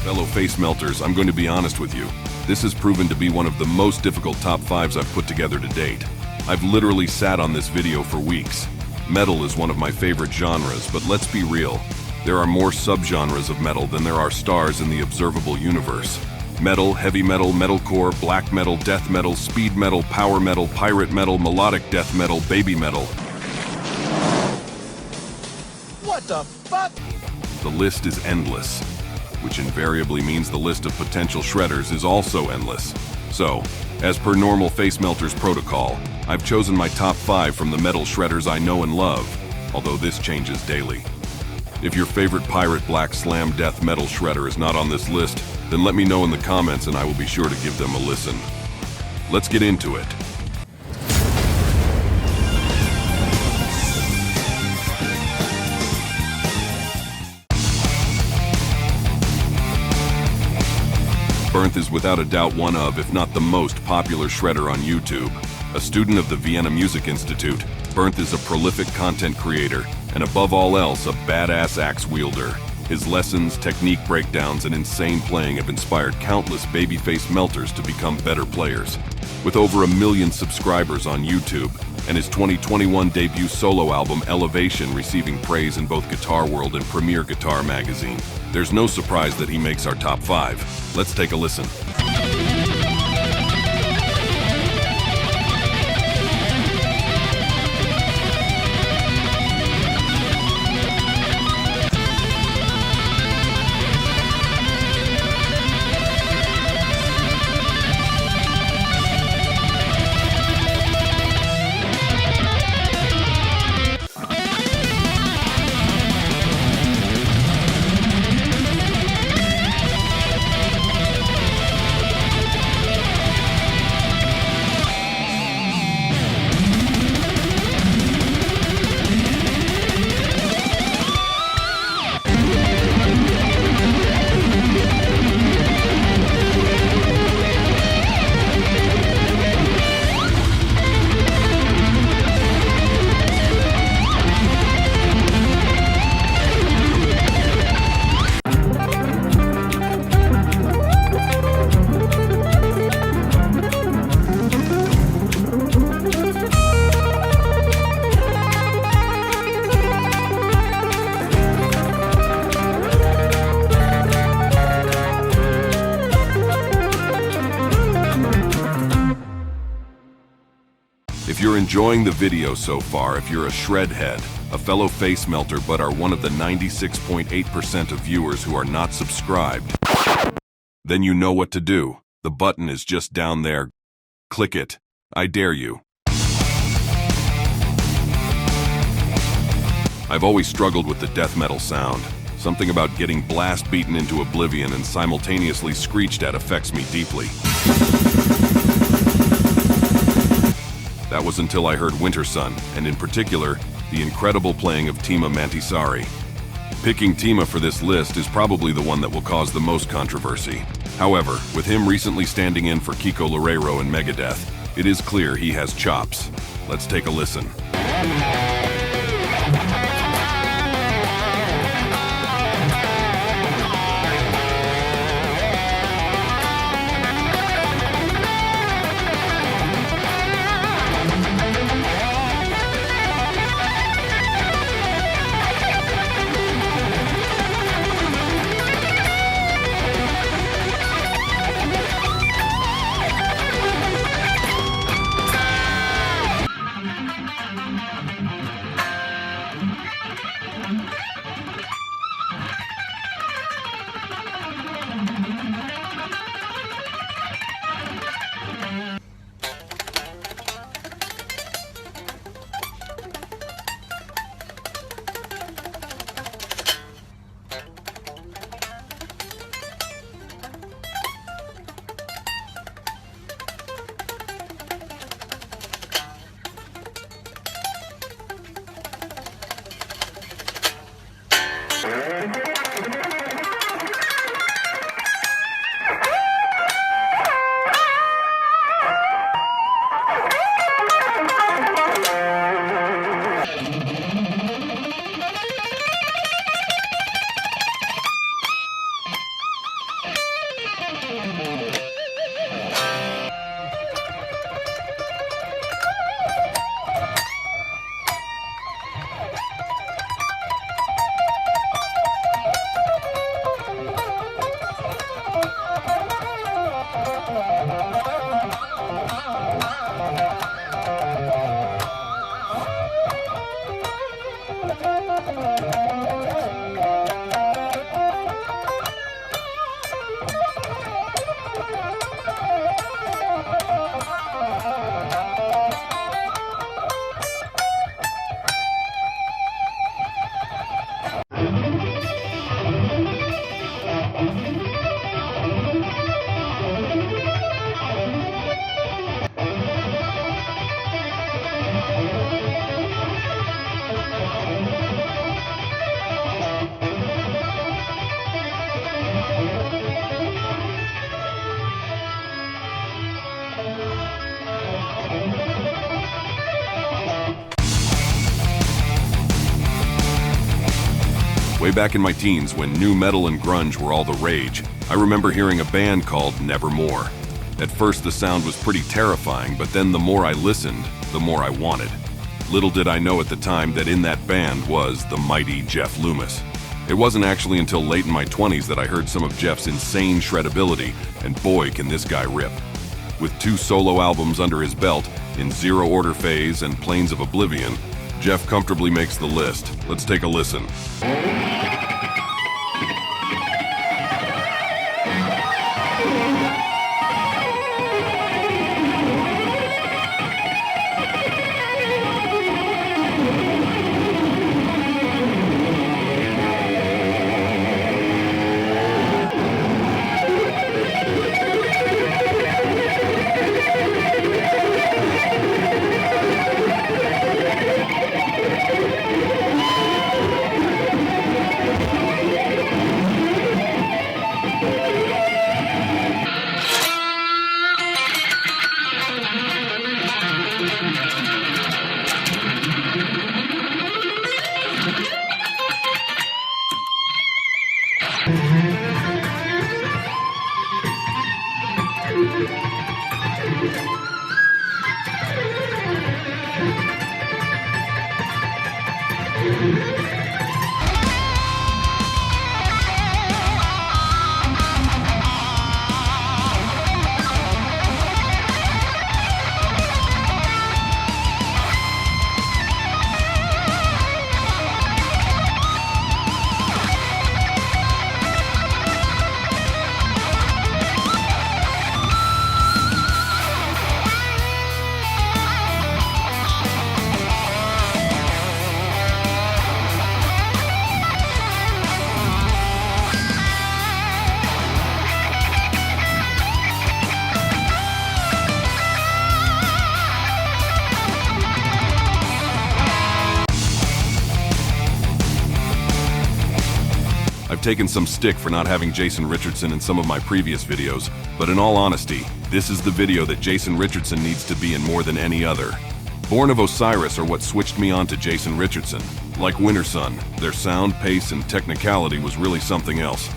Fellow face melters, I'm going to be honest with you. This has proven to be one of the most difficult top 5s I've put together to date. I've literally sat on this video for weeks. Metal is one of my favorite genres, but let's be real. There are more subgenres of metal than there are stars in the observable universe. Metal, heavy metal, metalcore, black metal, death metal, speed metal, power metal, pirate metal, melodic death metal, baby metal. What the fuck? The list is endless, which invariably means the list of potential shredders is also endless. So, as per normal Face Melters protocol, I've chosen my top 5 from the metal shredders I know and love, although this changes daily. If your favorite pirate black slam death metal shredder is not on this list, then let me know in the comments and I will be sure to give them a listen. Let's get into it. Bernth is without a doubt one of, if not the most popular shredder on YouTube. A student of the Vienna Music Institute, Bernth is a prolific content creator, and above all else, a badass axe wielder. His lessons, technique breakdowns, and insane playing have inspired countless babyface melters to become better players. With over 1 million subscribers on YouTube, and his 2021 debut solo album Elevation receiving praise in both Guitar World and Premier Guitar magazine, there's no surprise that he makes our top 5. Let's take a listen. If you're enjoying the video so far, if you're a shred head, a fellow face melter but are one of the 96.8% of viewers who are not subscribed, then you know what to do. The button is just down there. Click it. I dare you. I've always struggled with the death metal sound. Something about getting blast beaten into oblivion and simultaneously screeched at affects me deeply. That was until I heard Winter Sun, and in particular, the incredible playing of Timo Mantisari. Picking Timo for this list is probably the one that will cause the most controversy. However, with him recently standing in for Kiko Loureiro in Megadeth, it is clear he has chops. Let's take a listen. Way back in my teens, when nu metal and grunge were all the rage, I remember hearing a band called Nevermore. At first the sound was pretty terrifying, but then the more I listened, the more I wanted. Little did I know at the time that in that band was the mighty Jeff Loomis. It wasn't actually until late in my 20s that I heard some of Jeff's insane shreddability, and boy can this guy rip. With 2 solo albums under his belt, in Zero Order Phase and Plains of Oblivion, Jeff comfortably makes the list. Let's take a listen. I've taken some stick for not having Jason Richardson in some of my previous videos, but in all honesty, this is the video that Jason Richardson needs to be in more than any other. Born of Osiris are what switched me on to Jason Richardson. Like Winter Sun, their sound, pace, and technicality was really something else.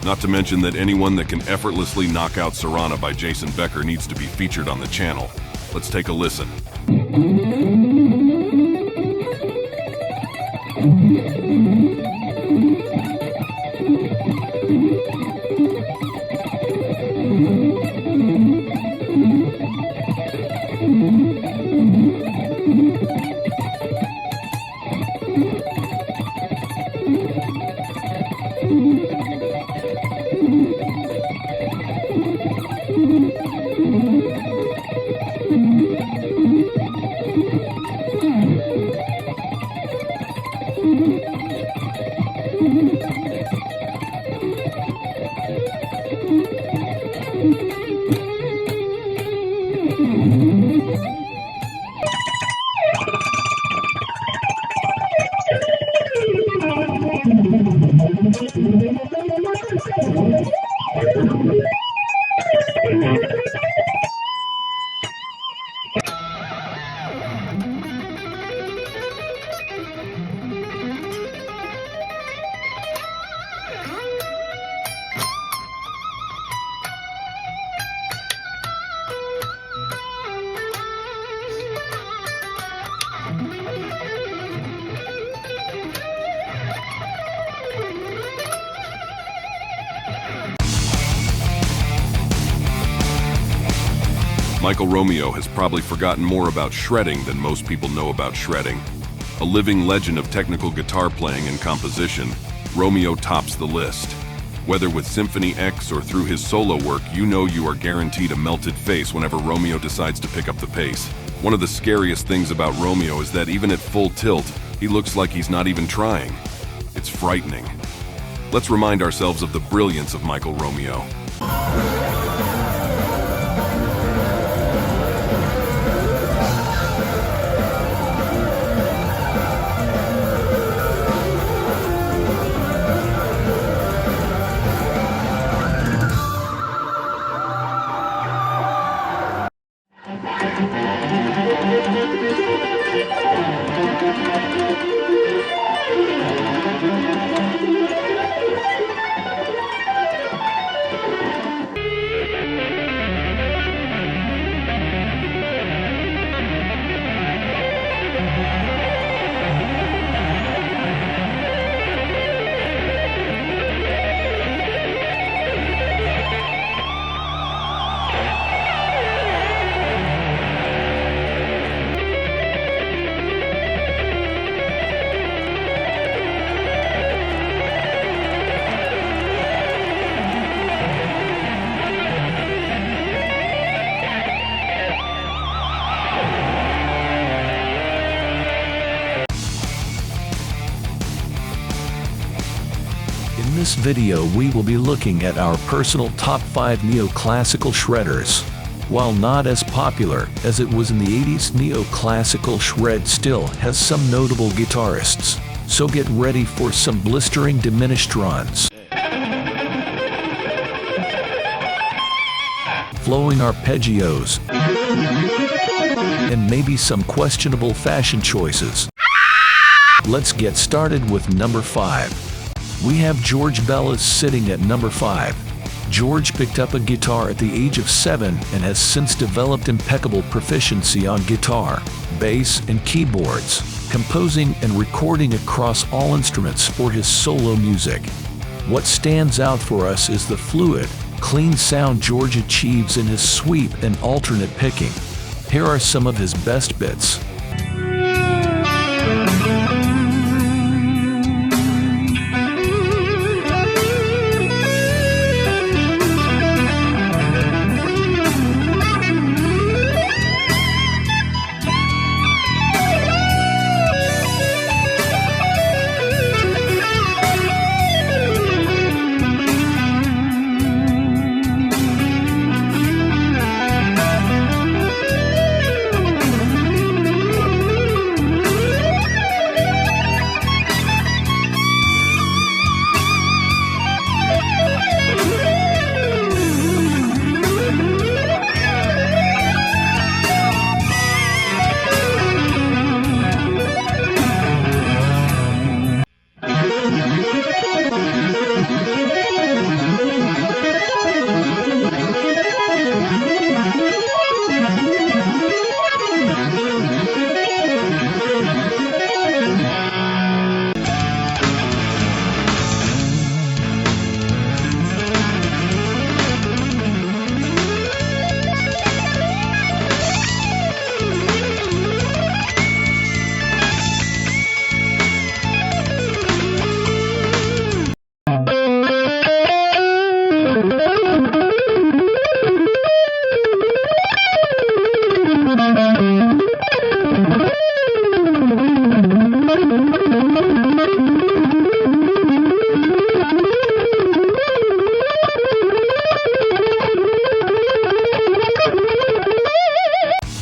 Not to mention that anyone that can effortlessly knock out Serana by Jason Becker needs to be featured on the channel. Let's take a listen. Michael Romeo has probably forgotten more about shredding than most people know about shredding. A living legend of technical guitar playing and composition, Romeo tops the list. Whether with Symphony X or through his solo work, you know you are guaranteed a melted face whenever Romeo decides to pick up the pace. One of the scariest things about Romeo is that even at full tilt, he looks like he's not even trying. It's frightening. Let's remind ourselves of the brilliance of Michael Romeo. In this video we will be looking at our personal top 5 neoclassical shredders. While not as popular as it was in the 80s, neoclassical shred still has some notable guitarists. So get ready for some blistering diminished runs, flowing arpeggios, and maybe some questionable fashion choices. Let's get started with number 5. We have George Bellis sitting at number 5. George picked up a guitar at the age of 7 and has since developed impeccable proficiency on guitar, bass, and keyboards, composing and recording across all instruments for his solo music. What stands out for us is the fluid, clean sound George achieves in his sweep and alternate picking. Here are some of his best bits.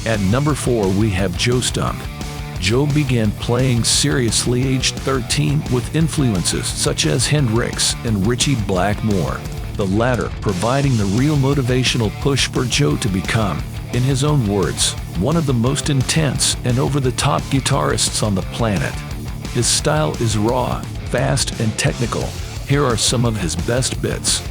At number 4 we have Joe Stunk. Joe began playing seriously aged 13 with influences such as Hendrix and Ritchie Blackmore, the latter providing the real motivational push for Joe to become, in his own words, one of the most intense and over-the-top guitarists on the planet. His style is raw, fast, and technical. Here are some of his best bits.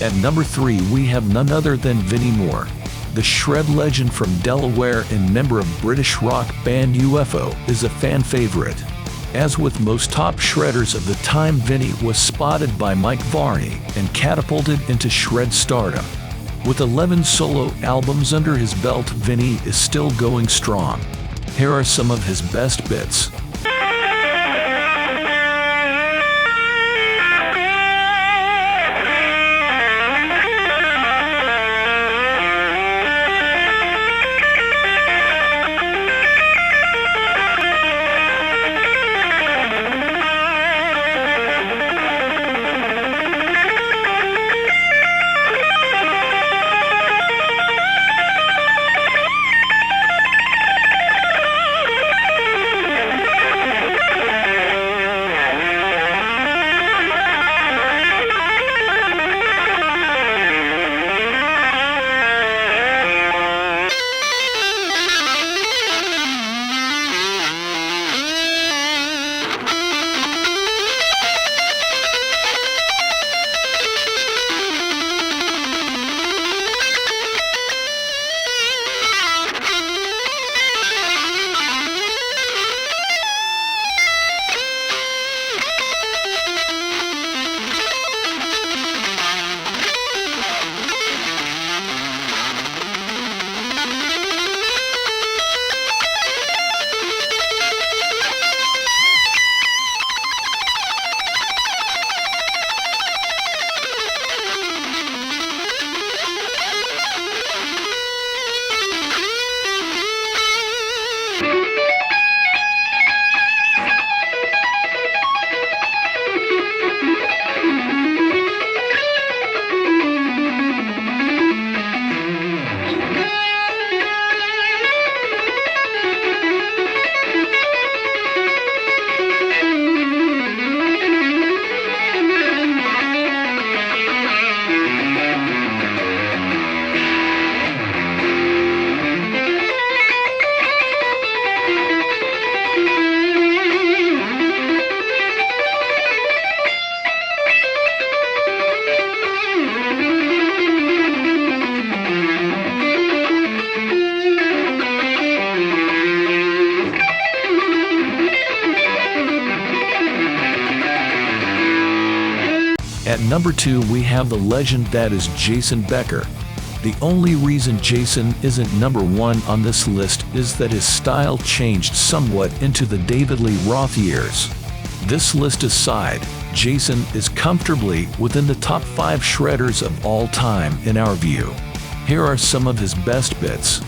At number 3, we have none other than Vinnie Moore. The shred legend from Delaware and member of British rock band UFO is a fan favorite. As with most top shredders of the time, Vinnie was spotted by Mike Varney and catapulted into shred stardom. With 11 solo albums under his belt, Vinnie is still going strong. Here are some of his best bits. At number 2, we have the legend that is Jason Becker. The only reason Jason isn't number 1 on this list is that his style changed somewhat into the David Lee Roth years. This list aside, Jason is comfortably within the top 5 shredders of all time in our view. Here are some of his best bits.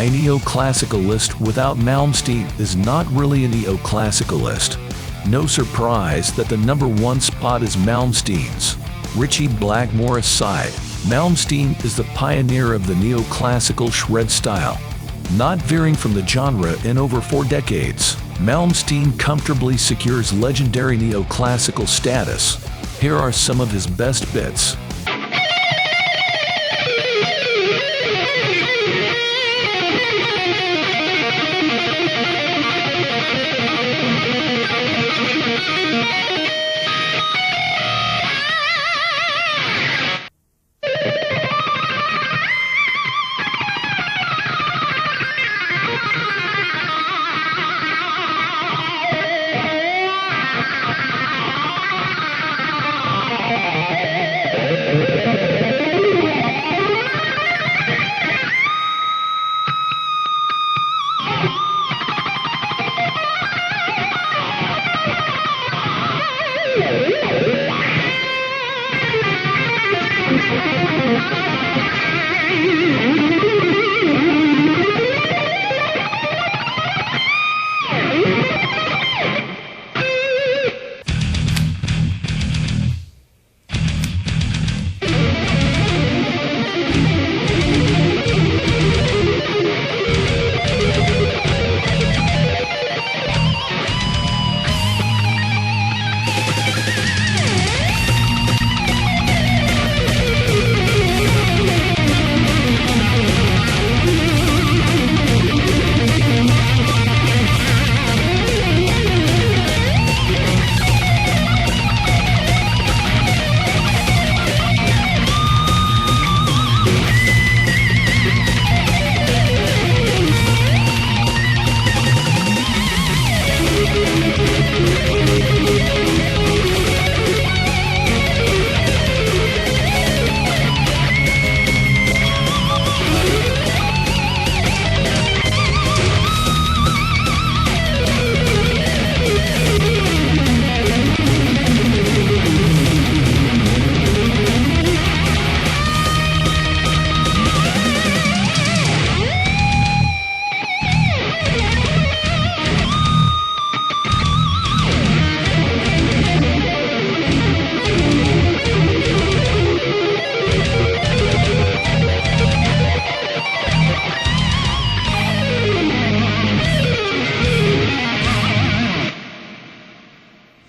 A neoclassicalist without Malmsteen is not really a neoclassicalist. No surprise that the number one spot is Malmsteen's. Ritchie Blackmore aside, Malmsteen is the pioneer of the neoclassical shred style. Not veering from the genre in over 4 decades, Malmsteen comfortably secures legendary neoclassical status. Here are some of his best bits.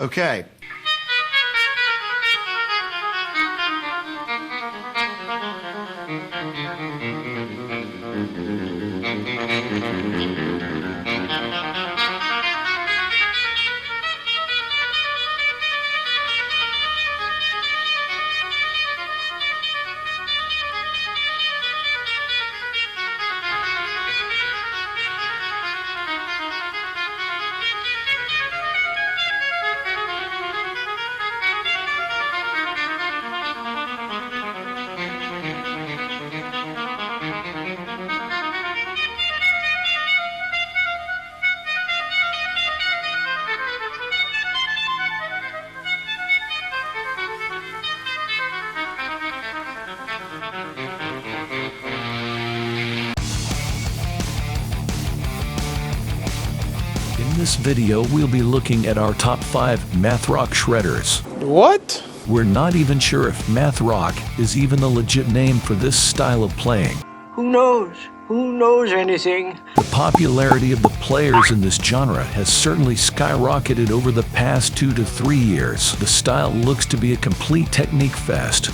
Okay. In this video, we'll be looking at our top 5 math rock shredders. What? We're not even sure if math rock is even the legit name for this style of playing. Who knows? Who knows anything? The popularity of the players in this genre has certainly skyrocketed over the past 2 to 3 years. The style looks to be a complete technique fest.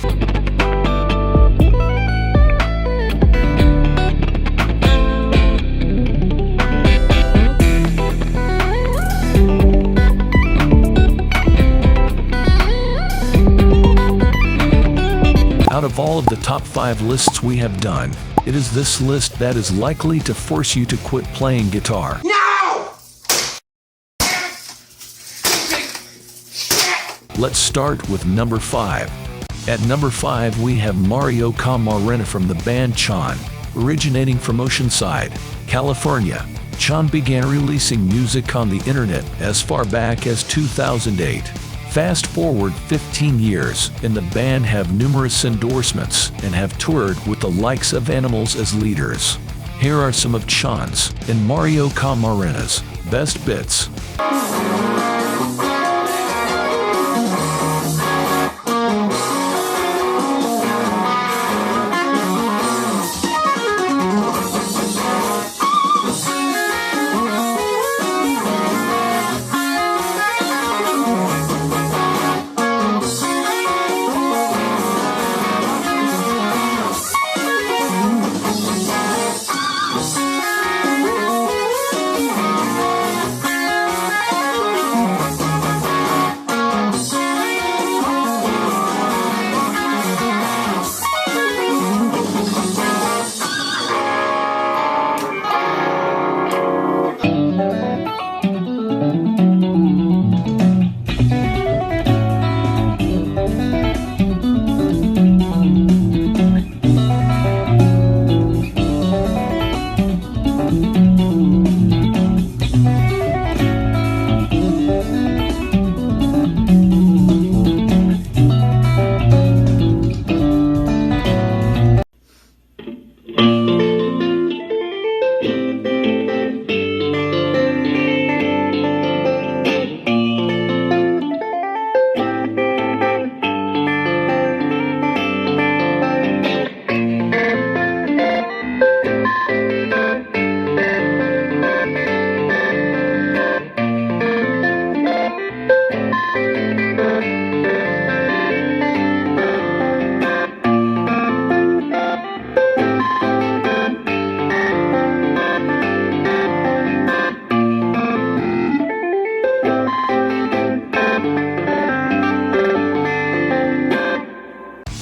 Out of all of the top 5 lists we have done, it is this list that is likely to force you to quit playing guitar. No! Let's start with number 5. At number 5 we have Mario Camarena from the band Chan. Originating from Oceanside, California, Chan began releasing music on the internet as far back as 2008. Fast forward 15 years, and the band have numerous endorsements and have toured with the likes of Animals as leaders. Here are some of Chance and Mario Camarina's best bits.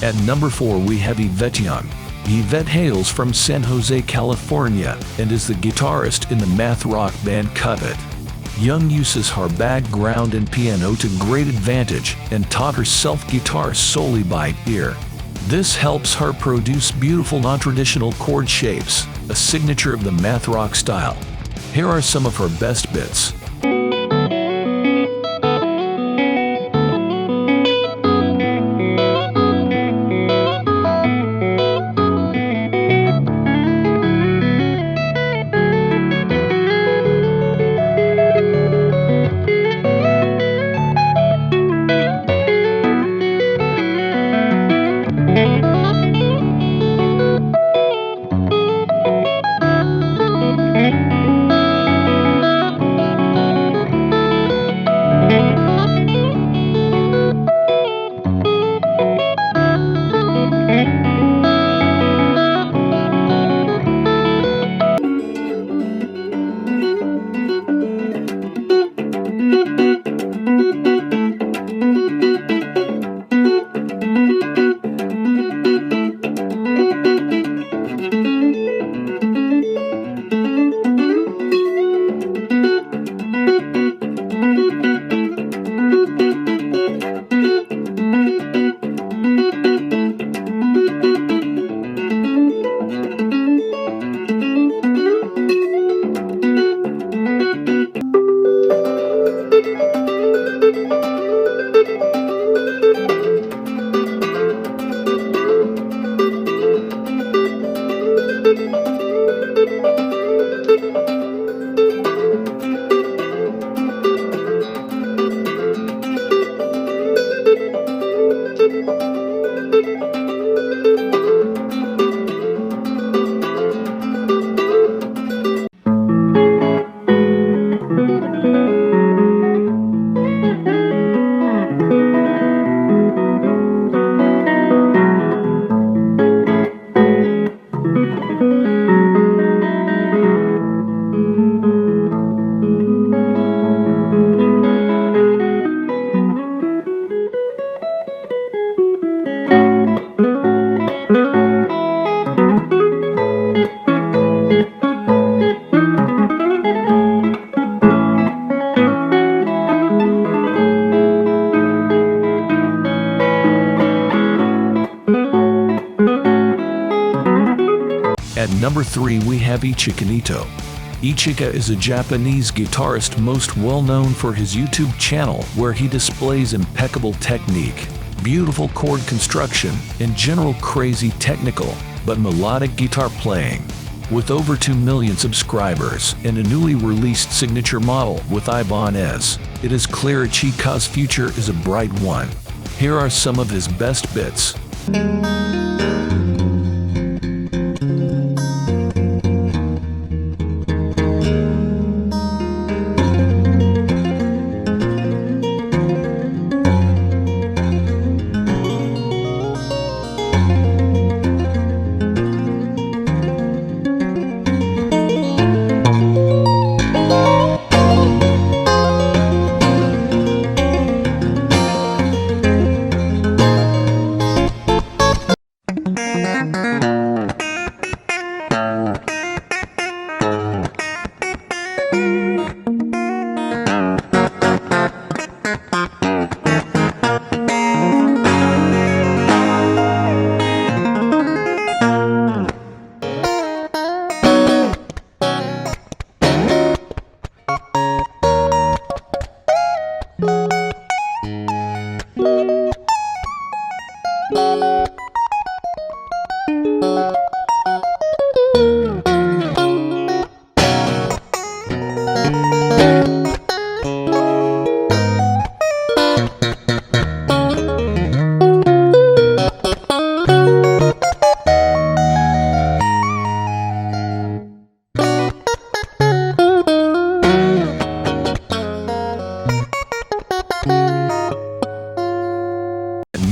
At number 4 we have Yvette Young. Yvette hails from San Jose, California, and is the guitarist in the math rock band Cut It. Young uses her background in piano to great advantage and taught herself guitar solely by ear. This helps her produce beautiful non-traditional chord shapes, a signature of the math rock style. Here are some of her best bits. At number 3 we have Ichika Nito. Ichika is a Japanese guitarist most well known for his YouTube channel where he displays impeccable technique, beautiful chord construction, and general crazy technical but melodic guitar playing. With over 2 million subscribers and a newly released signature model with Ibanez, it is clear Chica's future is a bright one. Here are some of his best bits.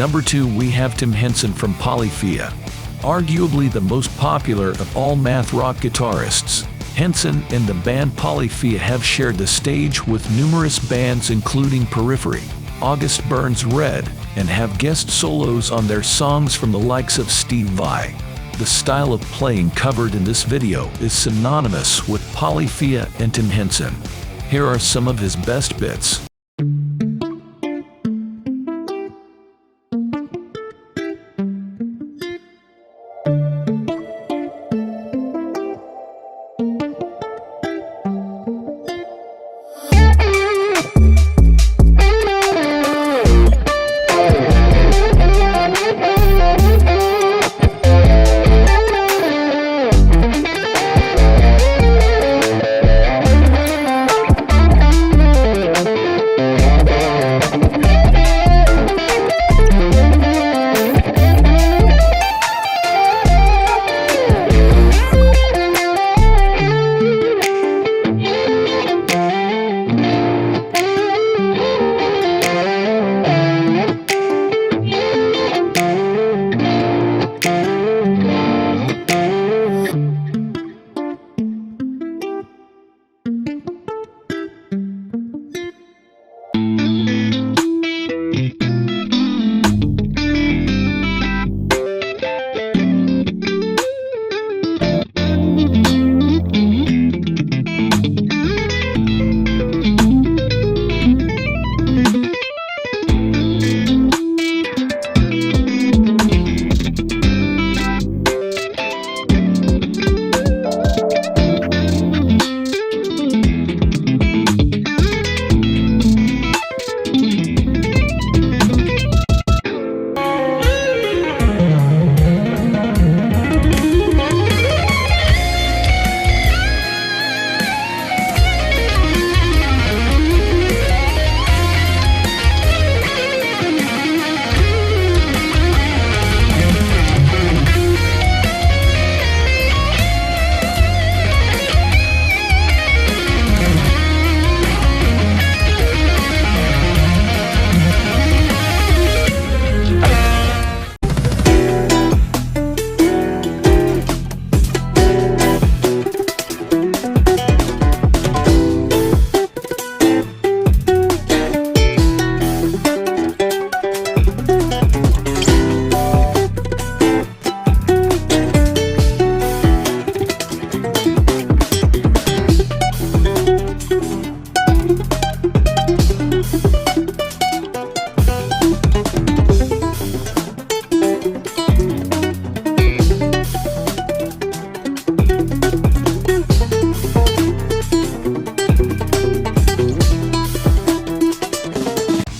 Number 2, we have Tim Henson from Polyphia. Arguably the most popular of all math rock guitarists, Henson and the band Polyphia have shared the stage with numerous bands including Periphery, August Burns Red, and have guest solos on their songs from the likes of Steve Vai. The style of playing covered in this video is synonymous with Polyphia and Tim Henson. Here are some of his best bits.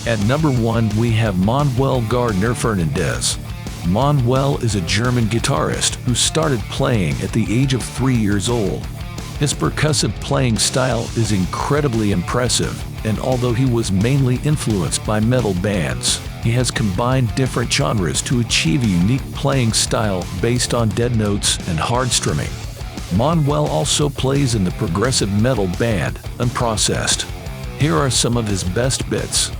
At number 1, we have Manuel Gardner Fernandez. Manuel is a German guitarist who started playing at the age of 3 years old. His percussive playing style is incredibly impressive, and although he was mainly influenced by metal bands, he has combined different genres to achieve a unique playing style based on dead notes and hard strumming. Manuel also plays in the progressive metal band Unprocessed. Here are some of his best bits.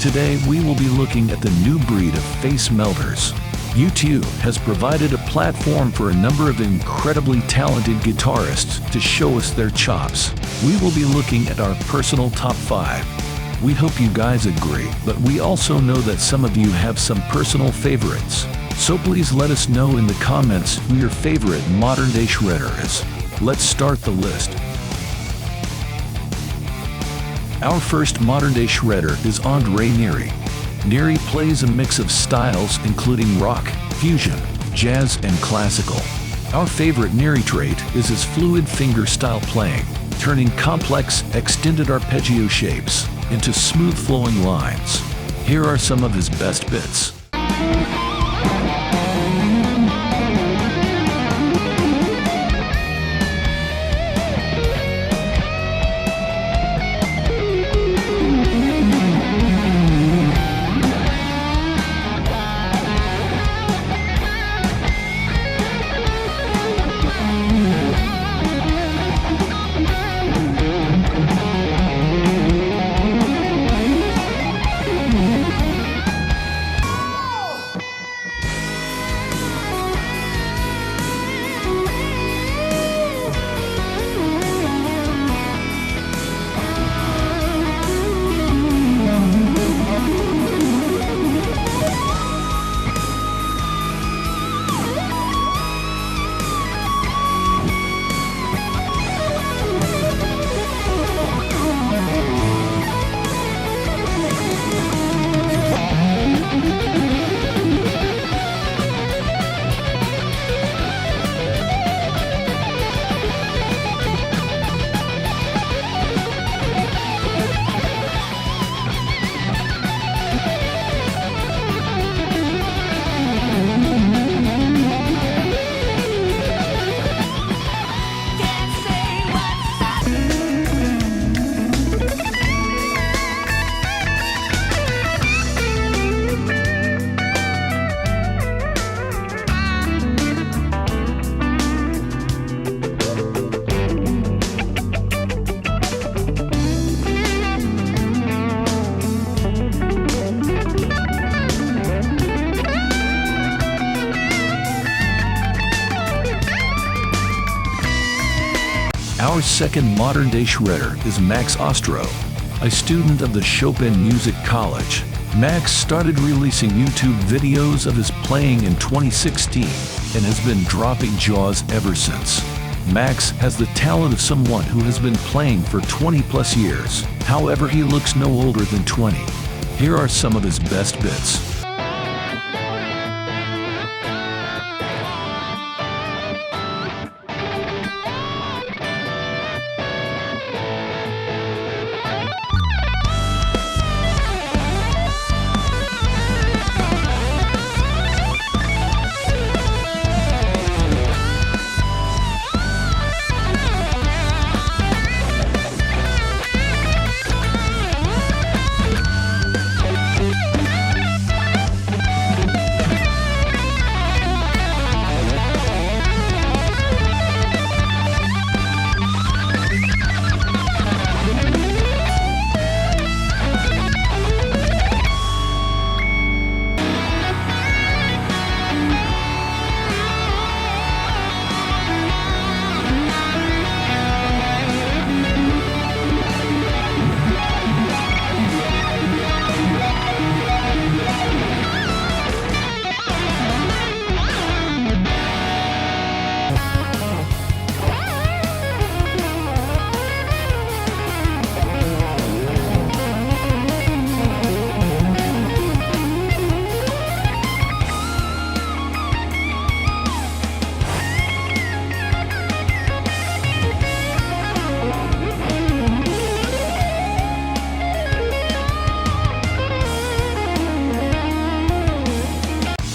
Today we will be looking at the new breed of face melters. YouTube has provided a platform for a number of incredibly talented guitarists to show us their chops. We will be looking at our personal top 5. We hope you guys agree, but we also know that some of you have some personal favorites. So please let us know in the comments who your favorite modern-day shredder is. Let's start the list. Our first modern-day shredder is Andre Neri. Neri plays a mix of styles including rock, fusion, jazz, and classical. Our favorite Neri trait is his fluid finger-style playing, turning complex, extended arpeggio shapes into smooth-flowing lines. Here are some of his best bits. Our second modern-day shredder is Max Ostro, a student of the Chopin Music College. Max started releasing YouTube videos of his playing in 2016 and has been dropping jaws ever since. Max has the talent of someone who has been playing for 20 plus years. However, he looks no older than 20. Here are some of his best bits.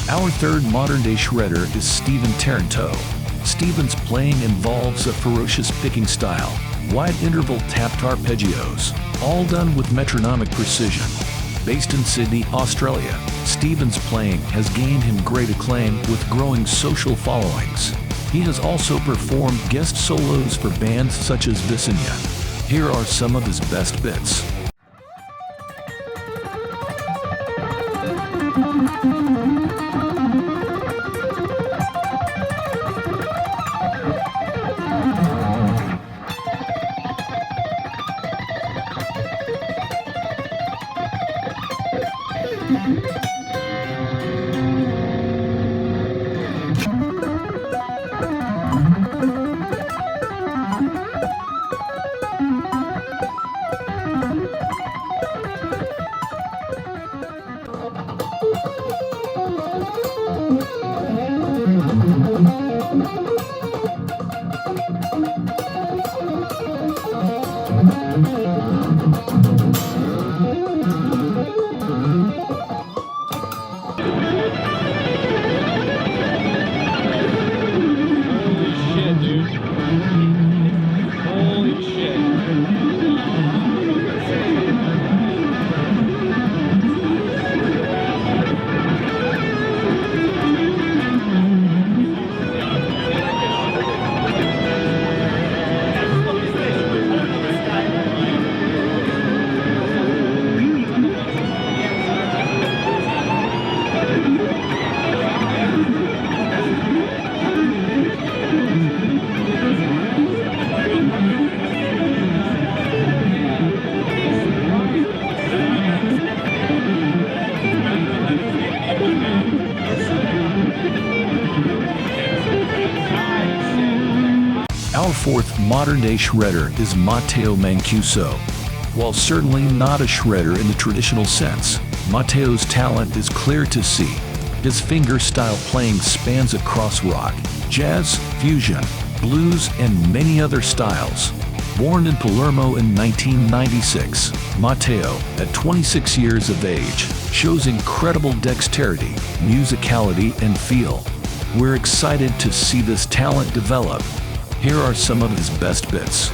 Our third modern-day shredder is Stephen Taranto. Stephen's playing involves a ferocious picking style, wide interval tapped arpeggios, all done with metronomic precision. Based in Sydney, Australia, Stephen's playing has gained him great acclaim with growing social followings. He has also performed guest solos for bands such as Visinia. Here are some of his best bits. Our fourth modern-day shredder is Matteo Mancuso. While certainly not a shredder in the traditional sense, Matteo's talent is clear to see. His finger-style playing spans across rock, jazz, fusion, blues, and many other styles. Born in Palermo in 1996, Matteo, at 26 years of age, shows incredible dexterity, musicality, and feel. We're excited to see this talent develop. Here are some of his best bits.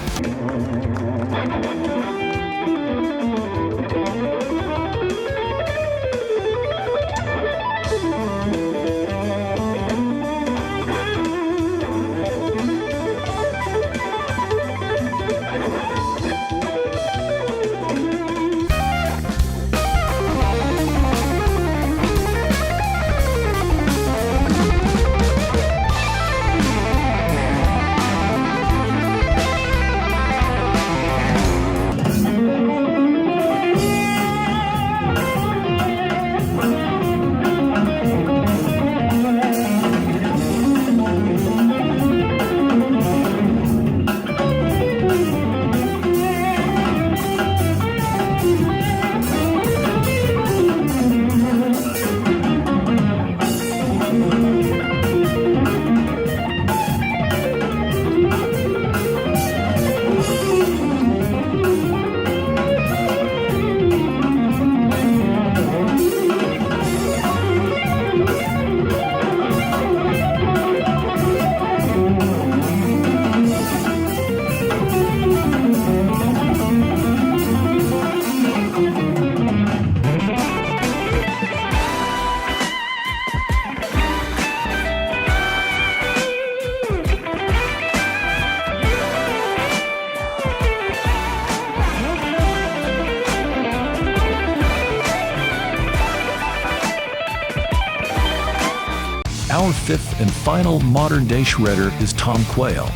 Our fifth and final modern-day shredder is Tom Quayle.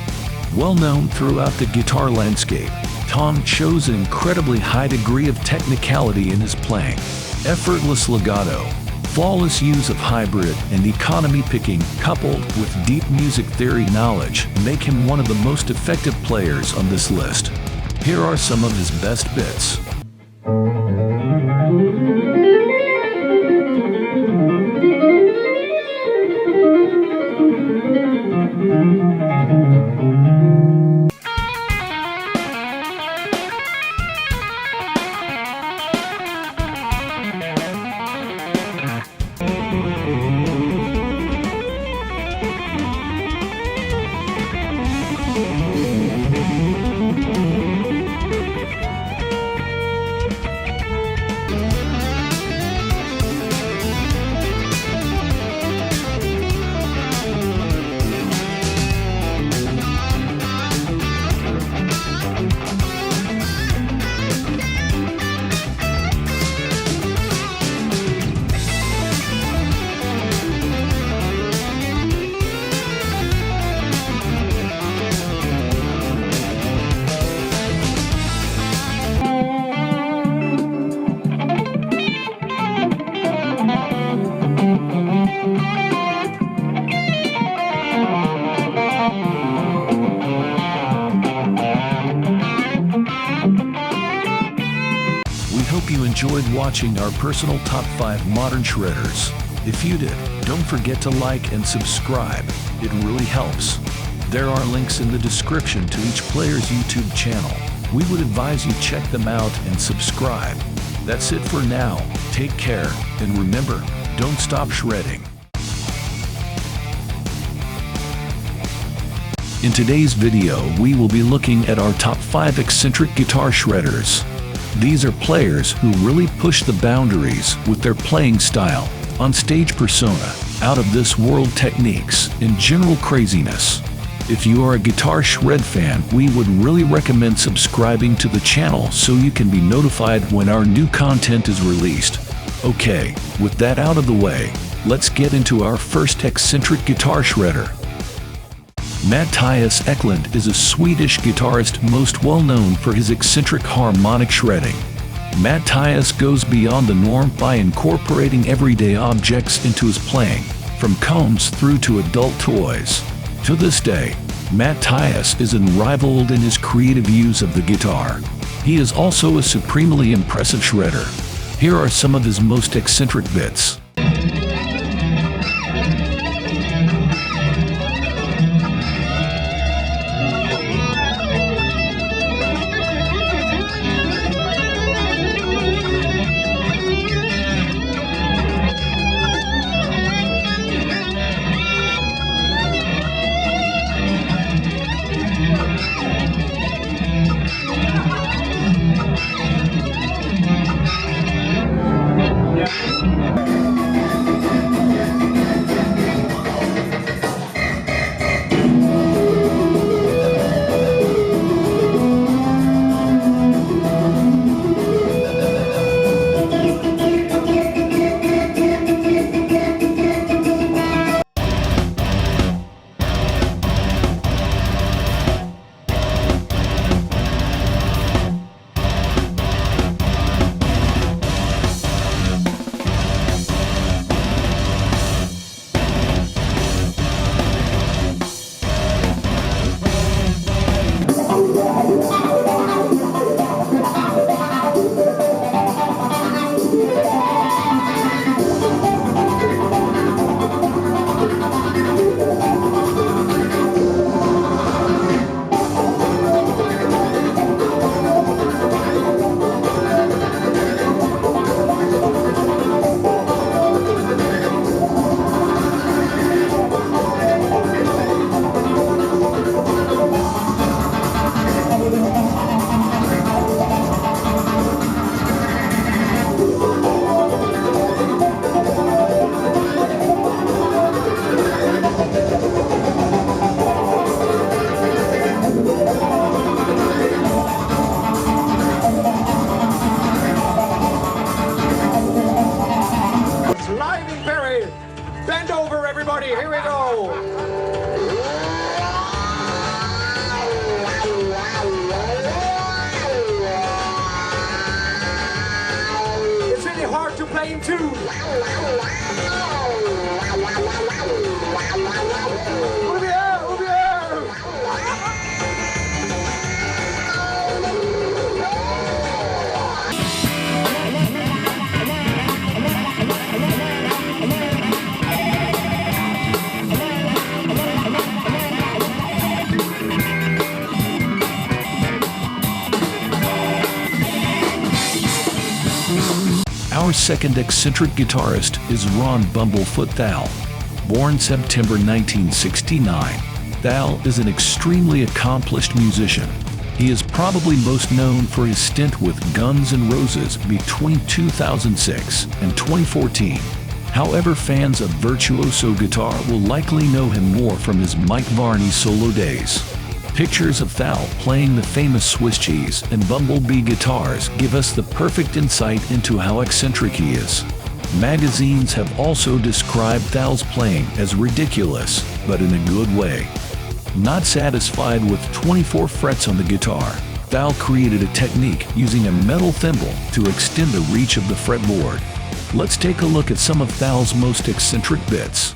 Well known throughout the guitar landscape, Tom shows an incredibly high degree of technicality in his playing. Effortless legato, flawless use of hybrid and economy picking coupled with deep music theory knowledge make him one of the most effective players on this list. Here are some of his best bits. Hope you enjoyed watching our personal top 5 modern shredders. If you did, don't forget to like and subscribe. It really helps. There are links in the description to each player's YouTube channel. We would advise you check them out and subscribe. That's it for now. Take care, and remember, don't stop shredding. In today's video, we will be looking at our top 5 eccentric guitar shredders. These are players who really push the boundaries with their playing style, on-stage persona, out-of-this-world techniques, and general craziness. If you are a guitar shred fan, we would really recommend subscribing to the channel so you can be notified when our new content is released. Okay, with that out of the way, let's get into our first eccentric guitar shredder. Mattias Eklund is a Swedish guitarist most well known for his eccentric harmonic shredding. Mattias goes beyond the norm by incorporating everyday objects into his playing, from combs through to adult toys. To this day, Mattias is unrivaled in his creative use of the guitar. He is also a supremely impressive shredder. Here are some of his most eccentric bits. line 2. Our second eccentric guitarist is Ron Bumblefoot Thal. Born September 1969, Thal is an extremely accomplished musician. He is probably most known for his stint with Guns N' Roses between 2006 and 2014. However, fans of virtuoso guitar will likely know him more from his Mike Varney solo days. Pictures of Thal playing the famous Swiss cheese and Bumblebee guitars give us the perfect insight into how eccentric he is. Magazines have also described Thal's playing as ridiculous, but in a good way. Not satisfied with 24 frets on the guitar, Thal created a technique using a metal thimble to extend the reach of the fretboard. Let's take a look at some of Thal's most eccentric bits.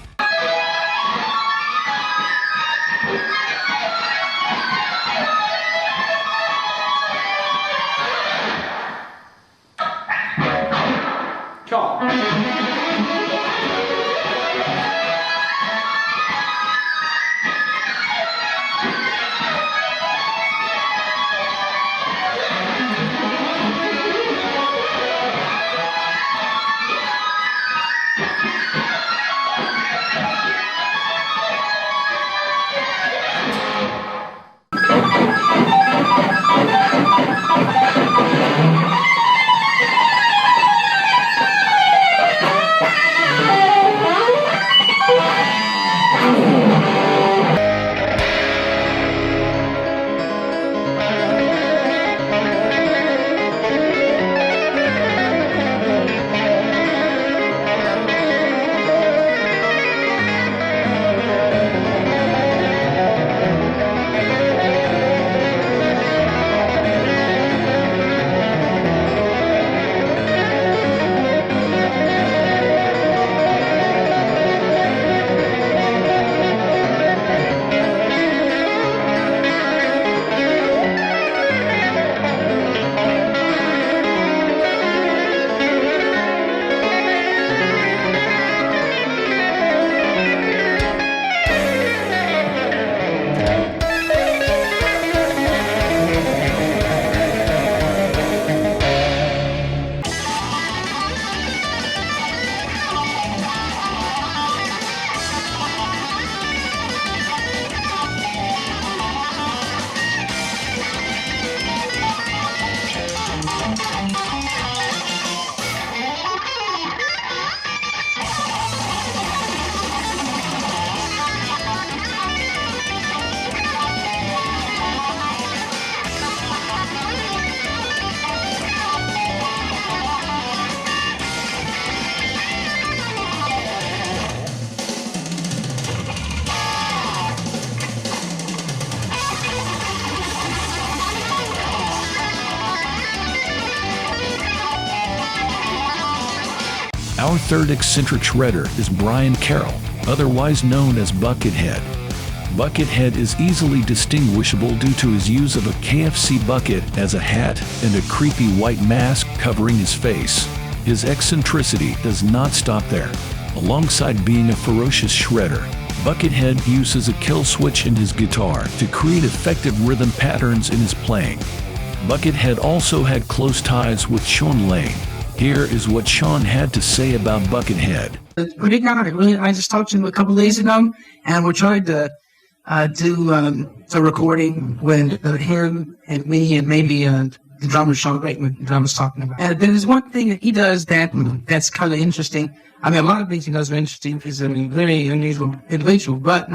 Our third eccentric shredder is Brian Carroll, otherwise known as Buckethead. Buckethead is easily distinguishable due to his use of a KFC bucket as a hat and a creepy white mask covering his face. His eccentricity does not stop there. Alongside being a ferocious shredder, Buckethead uses a kill switch in his guitar to create effective rhythm patterns in his playing. Buckethead also had close ties with Sean Lane. Here is what Sean had to say about Buckethead. Pretty guy. I just talked to him a couple days ago, and we're trying to do a recording with him and me and maybe the drummer Sean Bateman that I was talking about. And there's one thing that he does that's kind of interesting. I mean, a lot of things he does are interesting. He's a very unusual individual, but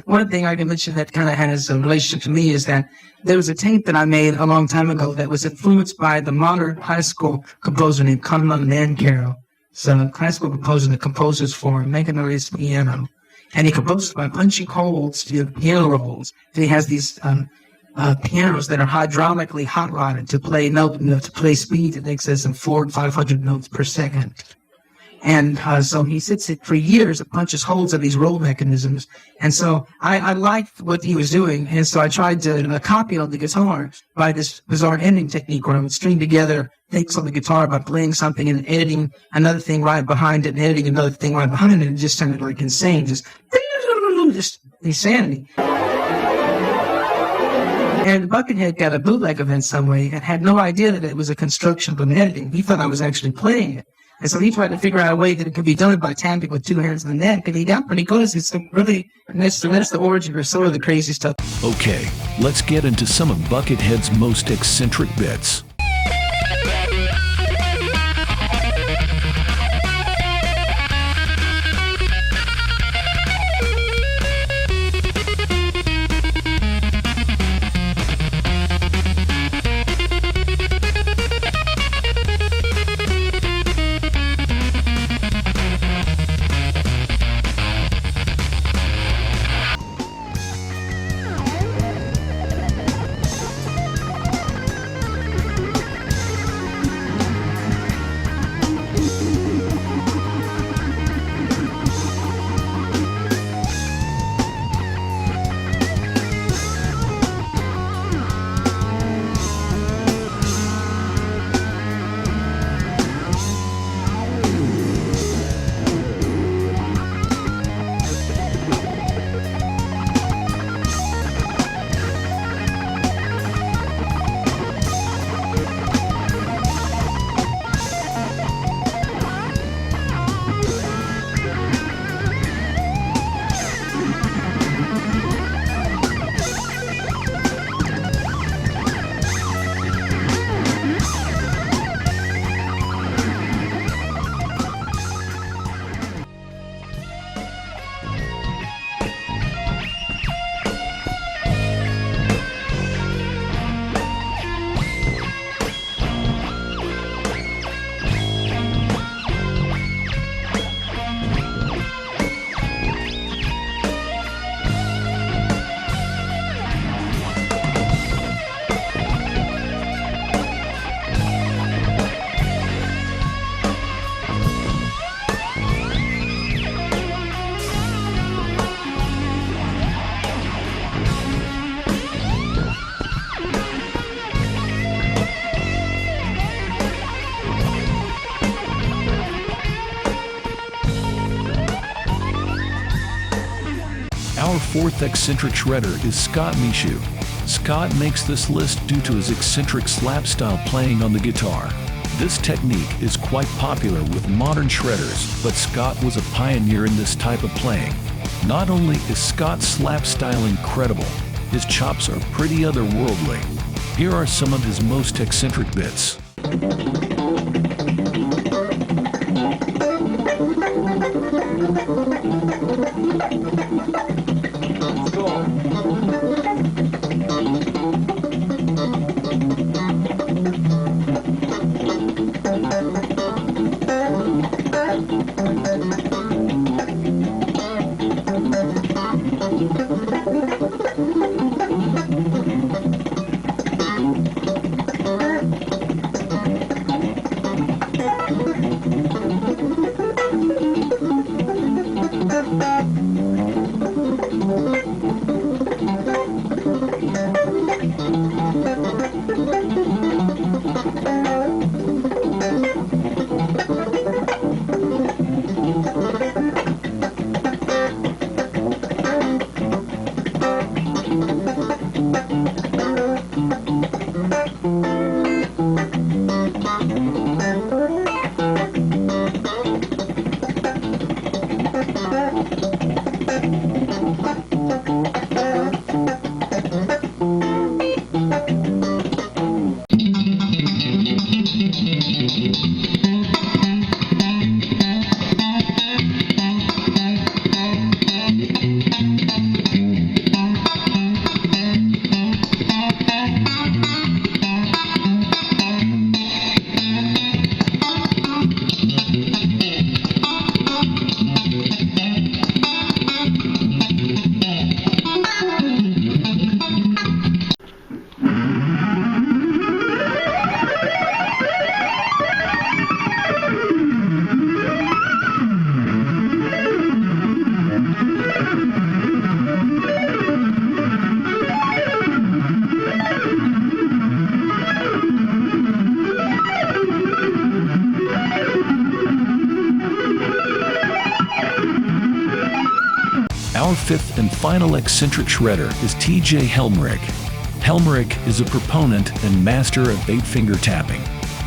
one thing I can mention that kind of has a relationship to me is that there was a tape that I made a long time ago that was influenced by the modern classical composer named Conlon Carroll. So classical composer that composes for mechanised piano. And he composes by punching holes to piano rolls. And he has these pianos that are hydraulically hot-rodded to play speed in excess of 400 and 500 notes per second. And so he sits it for years and punches holes in these roll mechanisms. And so I liked what he was doing. And so I tried to copy it on the guitar by this bizarre ending technique where I would string together things on the guitar by playing something and editing another thing right behind it and editing another thing right behind it. And it just sounded like insane. Just insanity. And Buckethead got a bootleg of it in some way and had no idea that it was a construction of editing. He thought I was actually playing it. And so he tried to figure out a way that it could be done by tapping with two hands on the neck, and he got pretty close. It's really, that's the origin of some of the crazy stuff. Okay, let's get into some of Buckethead's most eccentric bits. Our fourth eccentric shredder is Scott Michaud. Scott makes this list due to his eccentric slap style playing on the guitar. This technique is quite popular with modern shredders, but Scott was a pioneer in this type of playing. Not only is Scott's slap style incredible, his chops are pretty otherworldly. Here are some of his most eccentric bits. fifth and final eccentric shredder is TJ Helmerich. Helmerich is a proponent and master of 8-finger tapping.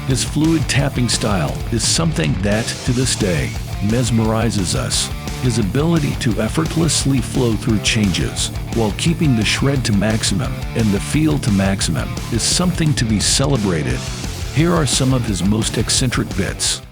His fluid tapping style is something that, to this day, mesmerizes us. His ability to effortlessly flow through changes while keeping the shred to maximum and the feel to maximum is something to be celebrated. Here are some of his most eccentric bits.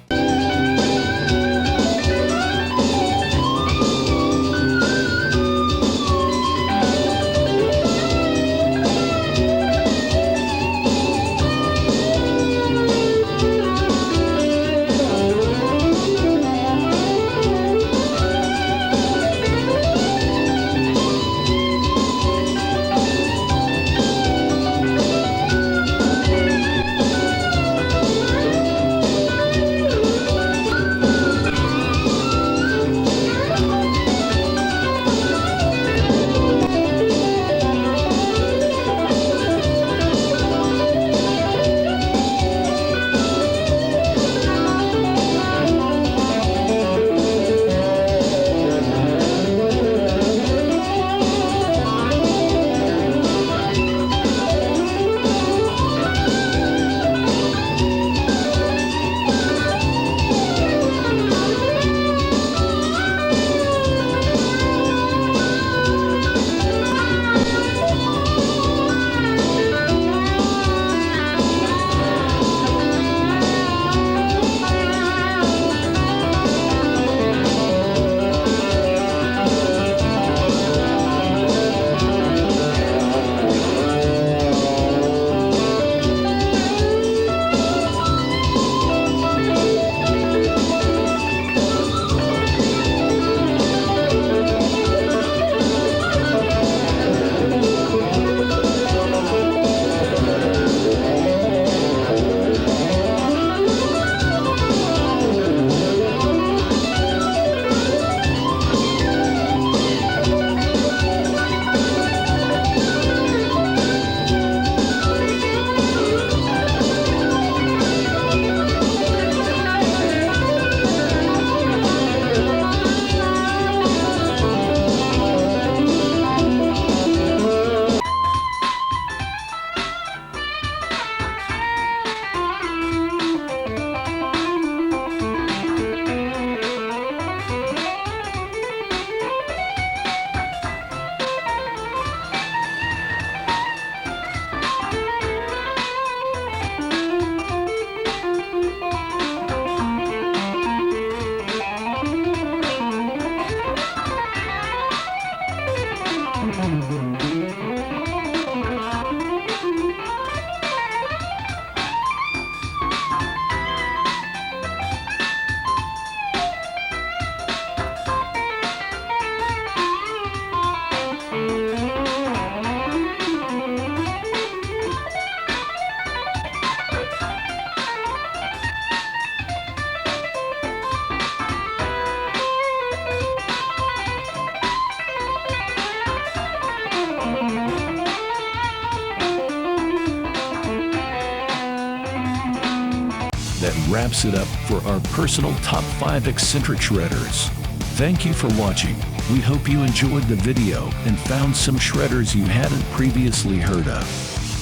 That wraps it up for our personal top 5 eccentric shredders. Thank you for watching. We hope you enjoyed the video and found some shredders you hadn't previously heard of.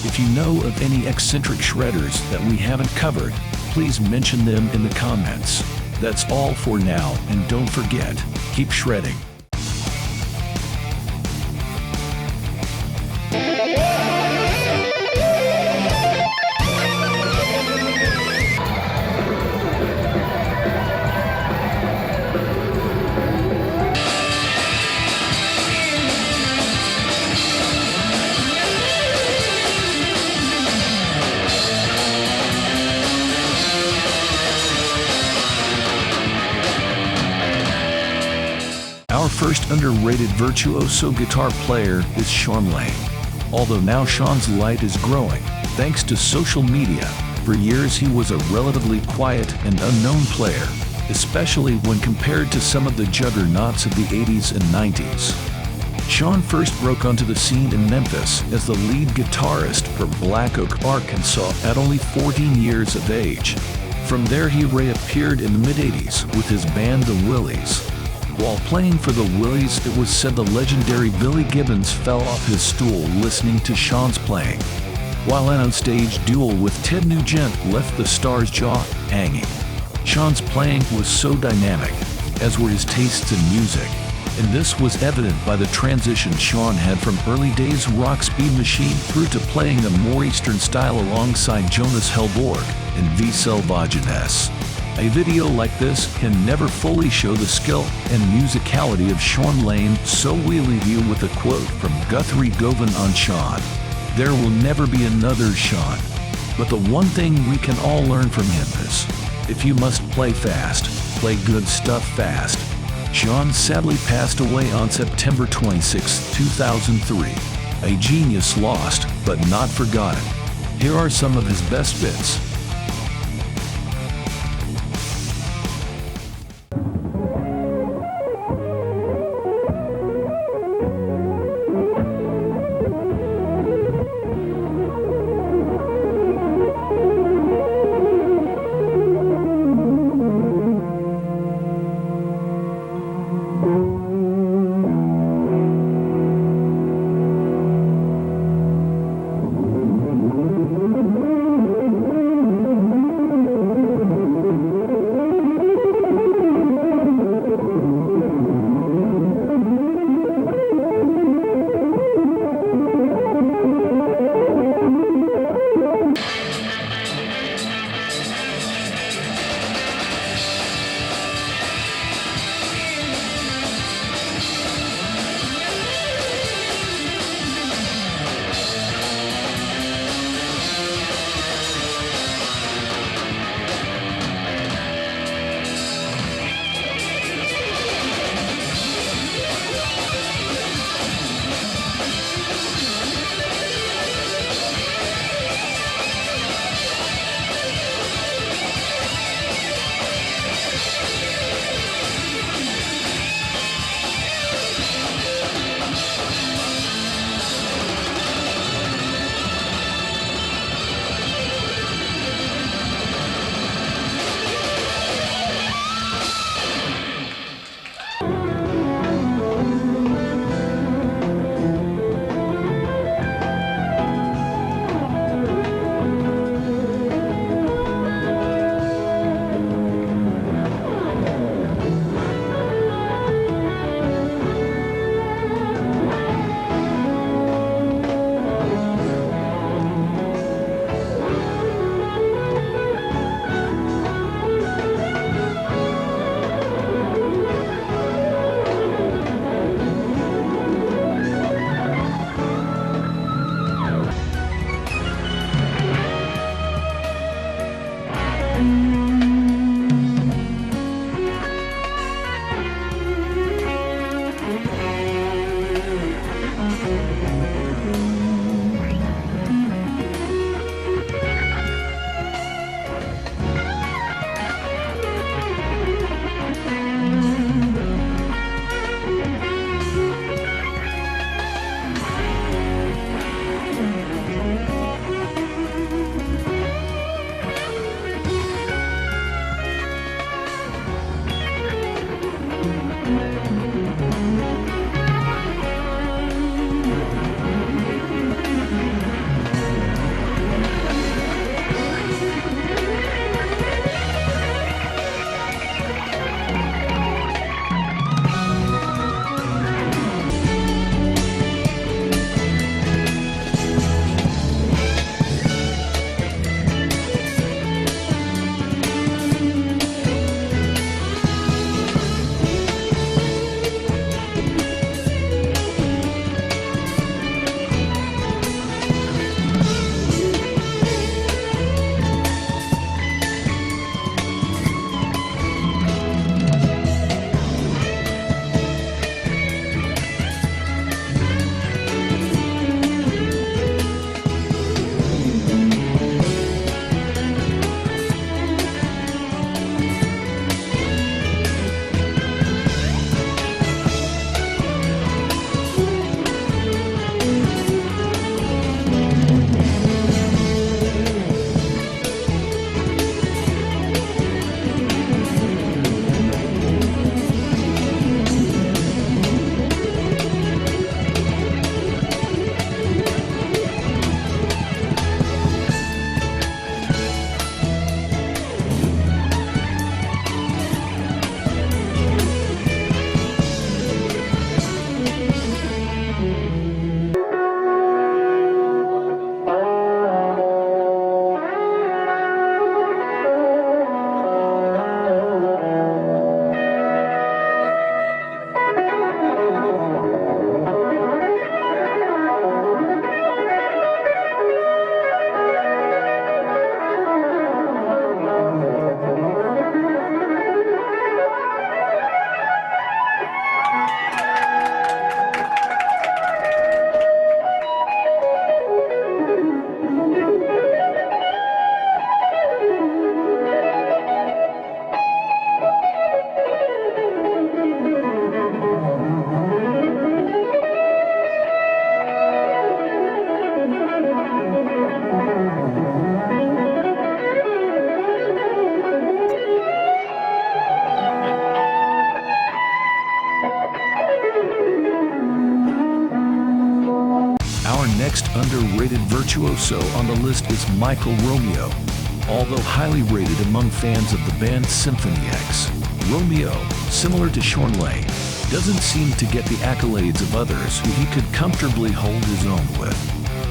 If you know of any eccentric shredders that we haven't covered, please mention them in the comments. That's all for now, and don't forget, keep shredding. Our first underrated virtuoso guitar player is Sean Lane. Although now Sean's light is growing, thanks to social media, for years he was a relatively quiet and unknown player, especially when compared to some of the juggernauts of the 80s and 90s. Sean first broke onto the scene in Memphis as the lead guitarist for Black Oak, Arkansas at only 14 years of age. From there he reappeared in the mid-80s with his band The Willies. While playing for the Willies, it was said the legendary Billy Gibbons fell off his stool listening to Sean's playing, while an onstage duel with Ted Nugent left the star's jaw hanging. Sean's playing was so dynamic, as were his tastes in music, and this was evident by the transition Sean had from early days rock Speed Machine through to playing the more Eastern style alongside Jonas Hellborg and V. Selvagenes. A video like this can never fully show the skill and musicality of Sean Lane, so we leave you with a quote from Guthrie Govan on Sean. There will never be another Sean. But the one thing we can all learn from him is, if you must play fast, play good stuff fast. Sean sadly passed away on September 26, 2003. A genius lost, but not forgotten. Here are some of his best bits. rated virtuoso on the list is Michael Romeo. Although highly rated among fans of the band Symphony X, Romeo, similar to Shornley, doesn't seem to get the accolades of others who he could comfortably hold his own with.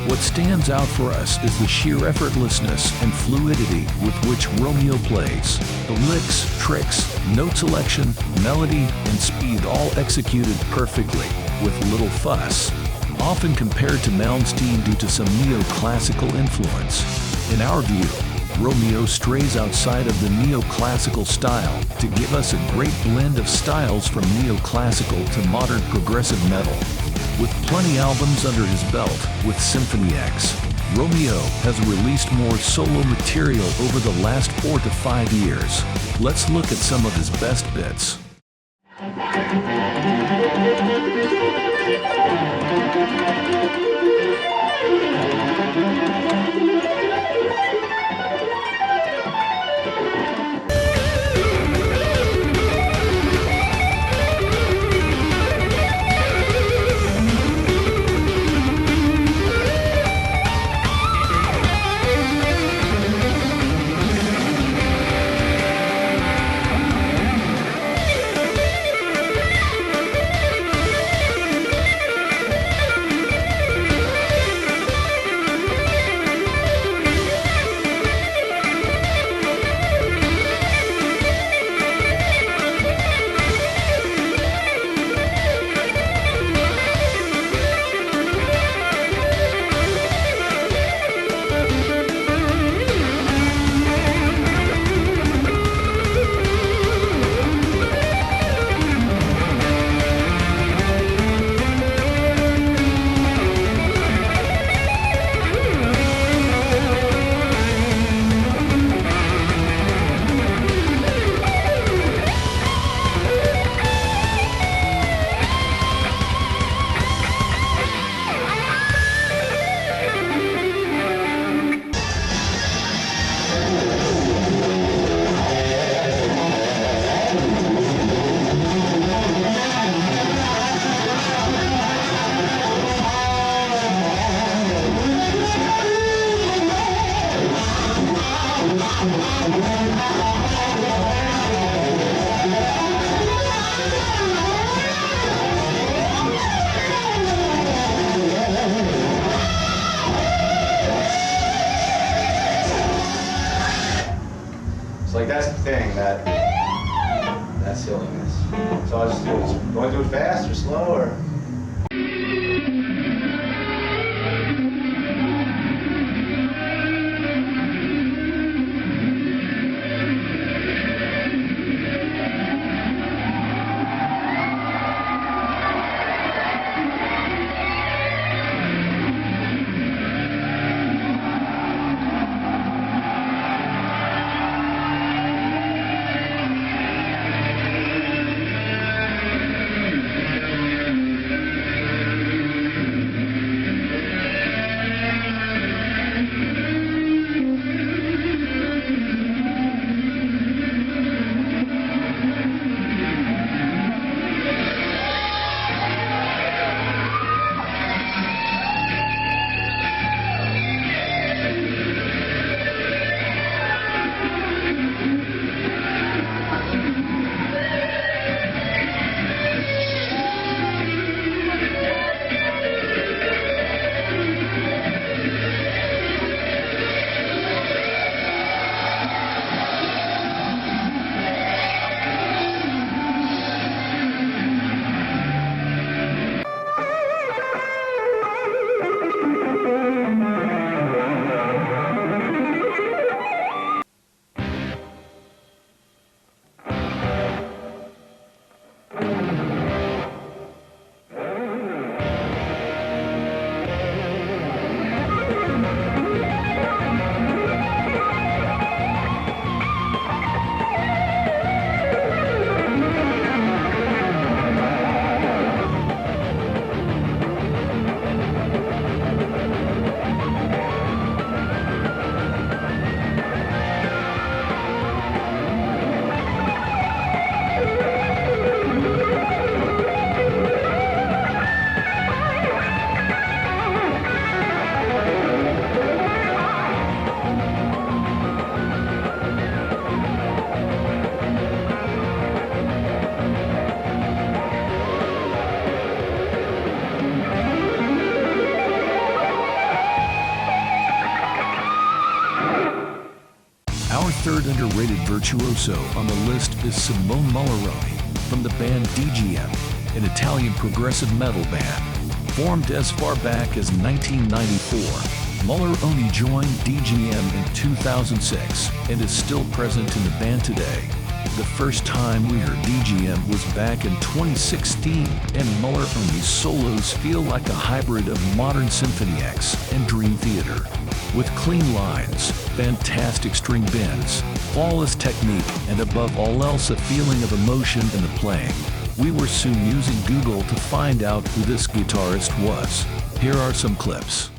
What stands out for us is the sheer effortlessness and fluidity with which Romeo plays. The licks, tricks, note selection, melody, and speed all executed perfectly, with little fuss, often compared to Malmsteen due to some neoclassical influence. In our view, Romeo strays outside of the neoclassical style to give us a great blend of styles from neoclassical to modern progressive metal. With plenty albums under his belt with Symphony X, Romeo has released more solo material over the last 4 to 5 years. Let's look at some of his best bits. So like that's the thing, that silliness. So I'll just do it. You want to do it fast or slow or? Our third underrated virtuoso on the list is Simone Mulleroni from the band DGM, an Italian progressive metal band. Formed as far back as 1994, Mulleroni joined DGM in 2006 and is still present in the band today. The first time we heard DGM was back in 2016, and Mulleroni's solos feel like a hybrid of modern Symphony X and Dream Theater. With clean lines, fantastic string bends, flawless technique, and above all else a feeling of emotion in the playing. We were soon using Google to find out who this guitarist was. Here are some clips.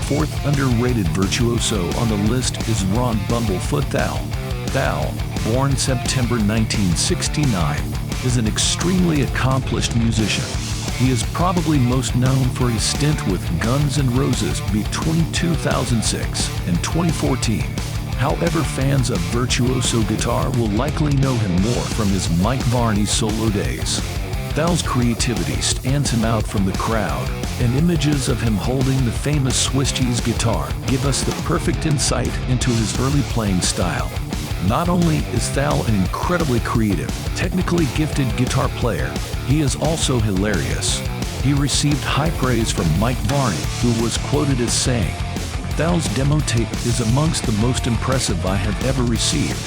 Fourth underrated virtuoso on the list is Ron Bumblefoot Thal. Thal, born September 1969, is an extremely accomplished musician. He is probably most known for his stint with Guns N' Roses between 2006 and 2014. However, fans of virtuoso guitar will likely know him more from his Mike Varney solo days. Thal's creativity stands him out from the crowd, and images of him holding the famous Swiss cheese guitar give us the perfect insight into his early playing style. Not only is Thal an incredibly creative, technically gifted guitar player, he is also hilarious. He received high praise from Mike Varney, who was quoted as saying, "Thal's demo tape is amongst the most impressive I have ever received.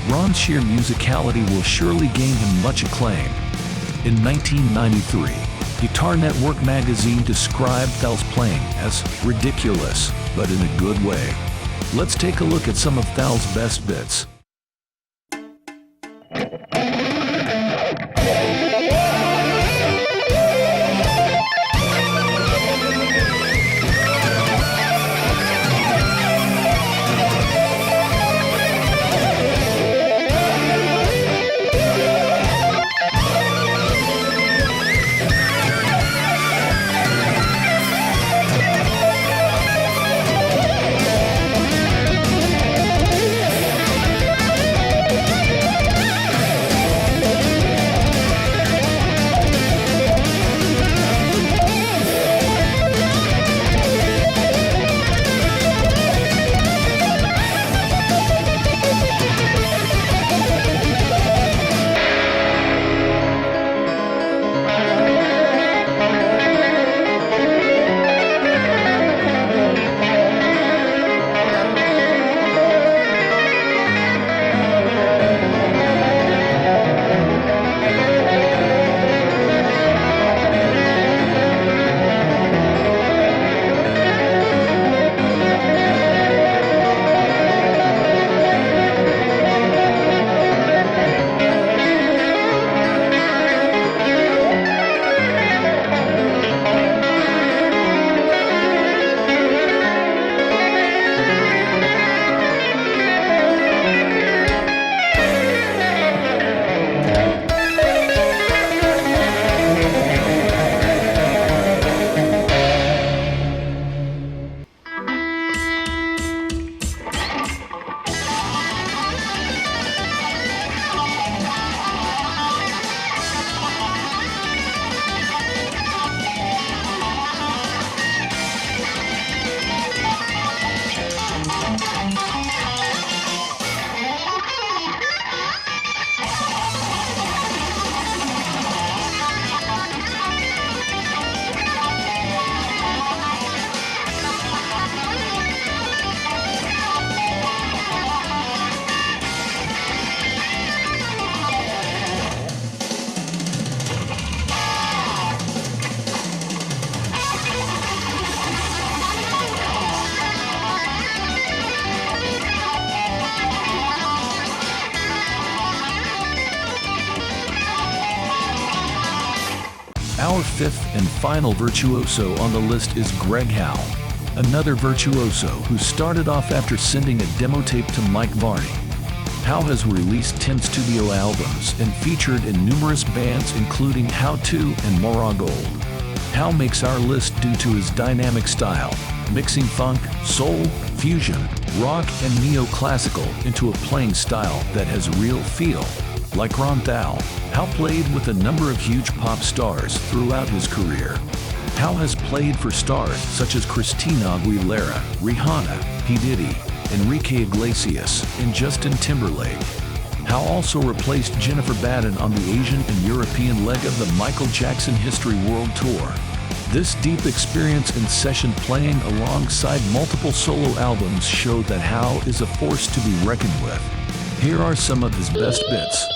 Ron's sheer musicality will surely gain him much acclaim." In 1993, Guitar Network magazine described Thal's playing as ridiculous, but in a good way. Let's take a look at some of Thal's best bits. Our fifth and final virtuoso on the list is Greg Howe, another virtuoso who started off after sending a demo tape to Mike Varney. Howe has released 10 studio albums and featured in numerous bands including How To and Mora Gold. Howe makes our list due to his dynamic style, mixing funk, soul, fusion, rock, and neoclassical into a playing style that has real feel. Like Ron Thal, Howe played with a number of huge pop stars throughout his career. Howe has played for stars such as Christina Aguilera, Rihanna, P. Diddy, Enrique Iglesias, and Justin Timberlake. Howe also replaced Jennifer Baden on the Asian and European leg of the Michael Jackson History World Tour. This deep experience in session playing alongside multiple solo albums show that Howe is a force to be reckoned with. Here are some of his best bits.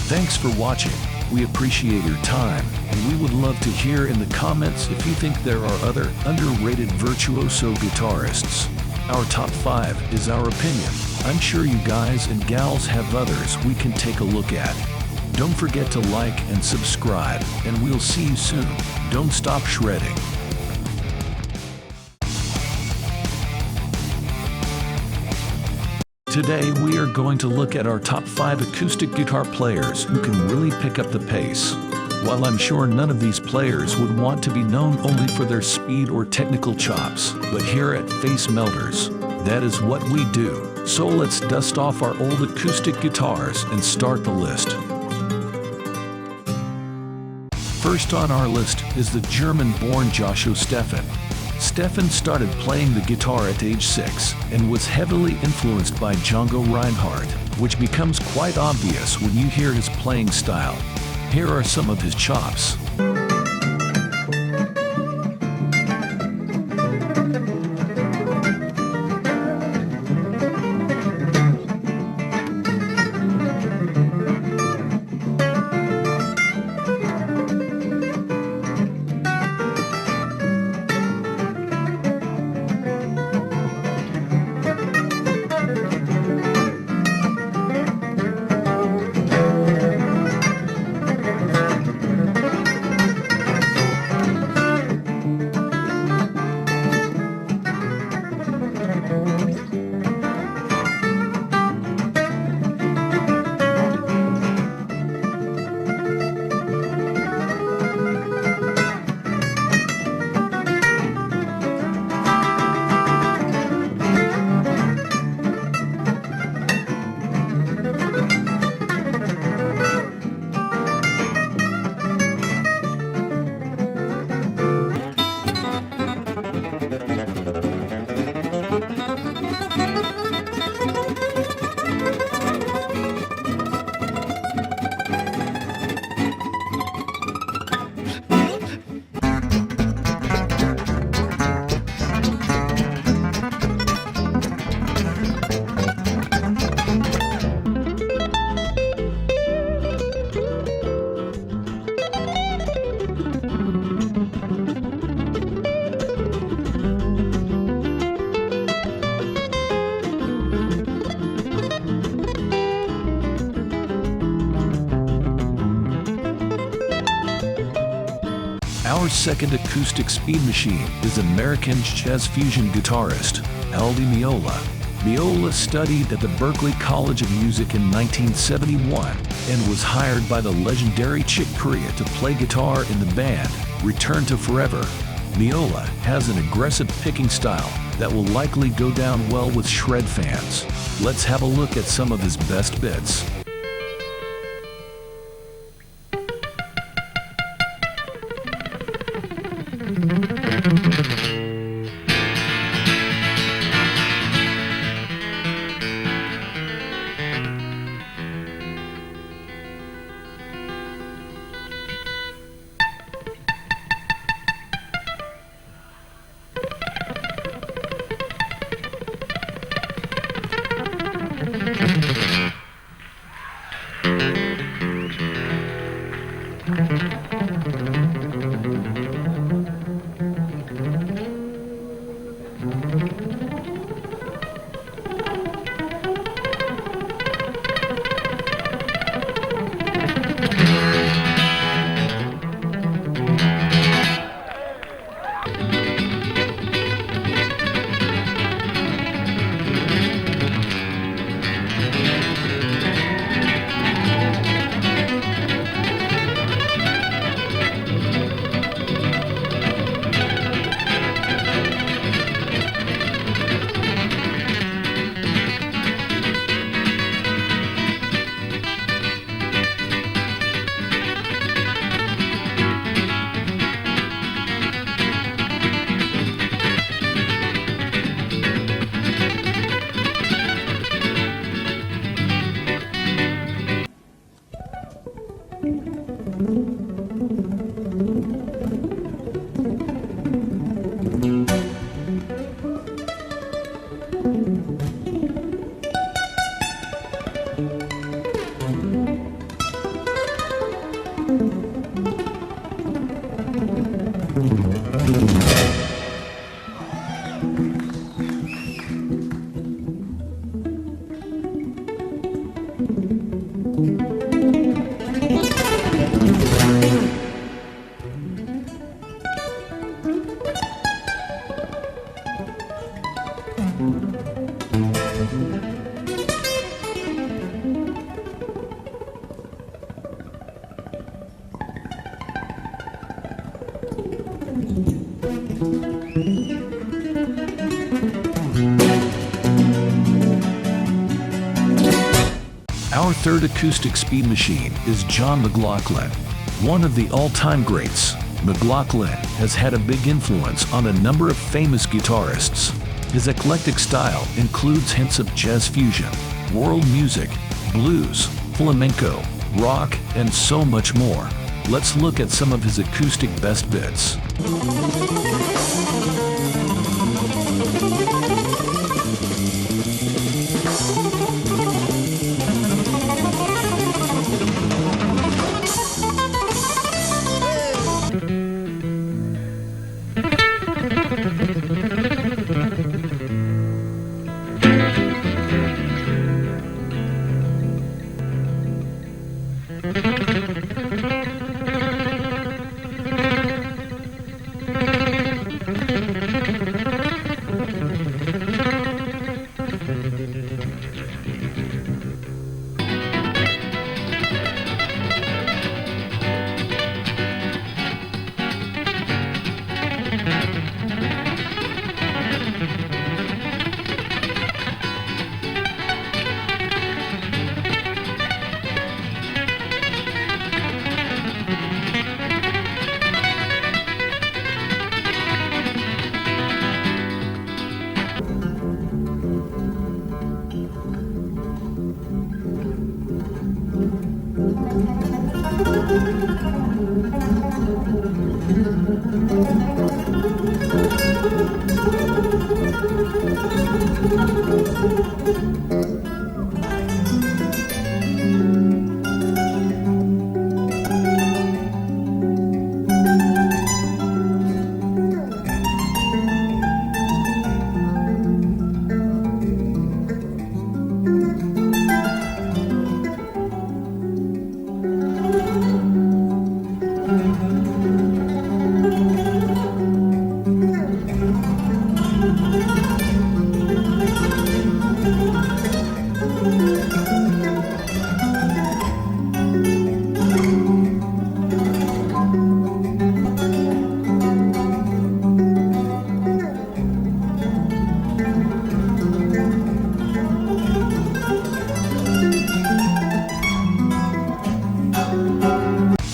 Thanks for watching. We appreciate your time, and we would love to hear in the comments if you think there are other underrated virtuoso guitarists. Our top 5 is our opinion. I'm sure you guys and gals have others we can take a look at. Don't forget to like and subscribe, and we'll see you soon. Don't stop shredding. Today we are going to look at our top 5 acoustic guitar players who can really pick up the pace. While I'm sure none of these players would want to be known only for their speed or technical chops, but here at Face Melters, that is what we do. So let's dust off our old acoustic guitars and start the list. First on our list is the German-born Joshua Steffen. Steffen started playing the guitar at age 6 and was heavily influenced by Django Reinhardt, which becomes quite obvious when you hear his playing style. Here are some of his chops. Our second acoustic speed machine is American jazz fusion guitarist Aldi Meola. Meola studied at the Berklee College of Music in 1971 and was hired by the legendary Chick Corea to play guitar in the band Return to Forever. Meola has an aggressive picking style that will likely go down well with shred fans. Let's have a look at some of his best bits. third acoustic speed machine is John McLaughlin, one of the all-time greats. McLaughlin has had a big influence on a number of famous guitarists. His eclectic style includes hints of jazz fusion, world music, blues, flamenco, rock, and so much more. Let's look at some of his acoustic best bits.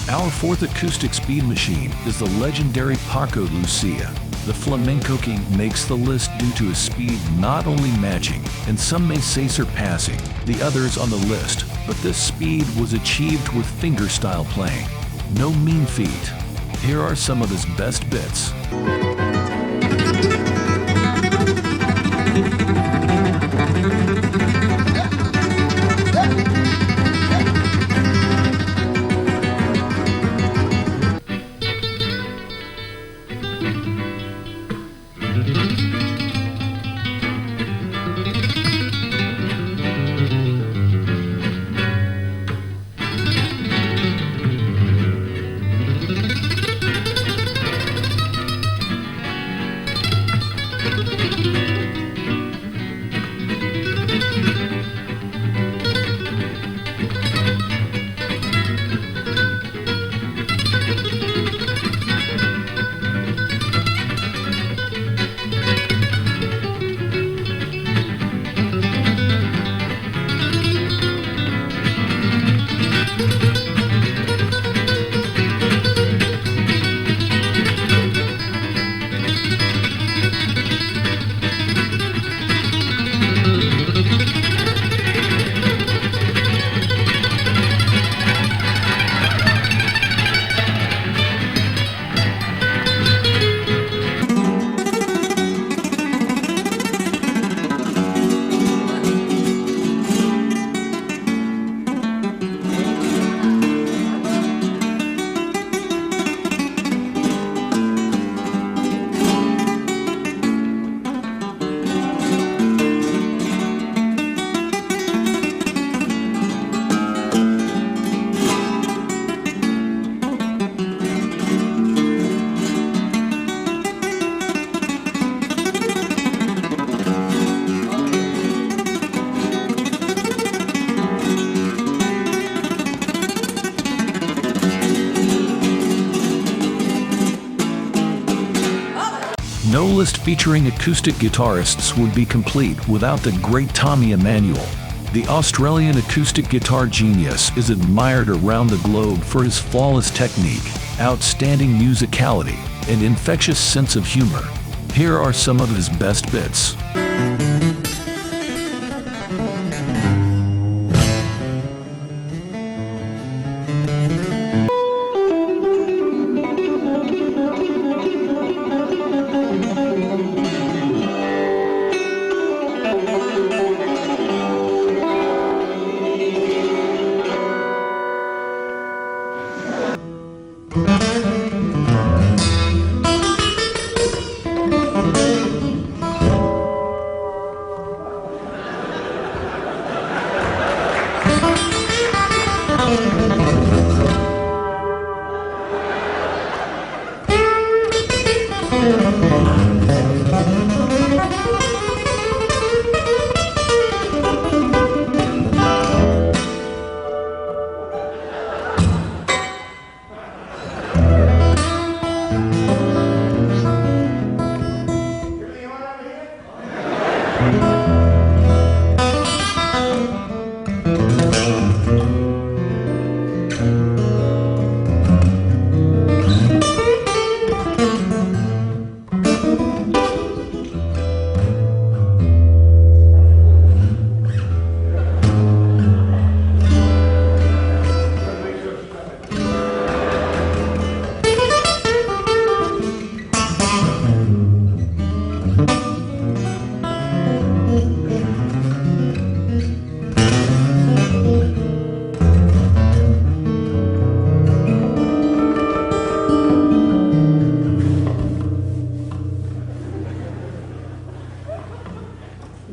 Our fourth acoustic speed machine is the legendary Paco Lucia. The flamenco king makes the list due to his speed not only matching, and some may say surpassing, the others on the list, but this speed was achieved with fingerstyle playing. No mean feat. Here are some of his best bits. No list featuring acoustic guitarists would be complete without the great Tommy Emmanuel. The Australian acoustic guitar genius is admired around the globe for his flawless technique, outstanding musicality, and infectious sense of humor. Here are some of his best bits.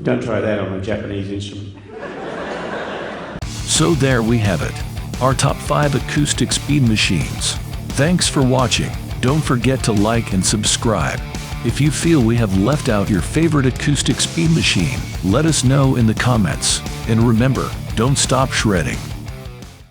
Don't try that on a Japanese instrument. So there we have it, our top 5 acoustic speed machines. Thanks for watching. Don't forget to like and subscribe. If you feel we have left out your favorite acoustic speed machine, let us know in the comments. And remember, don't stop shredding.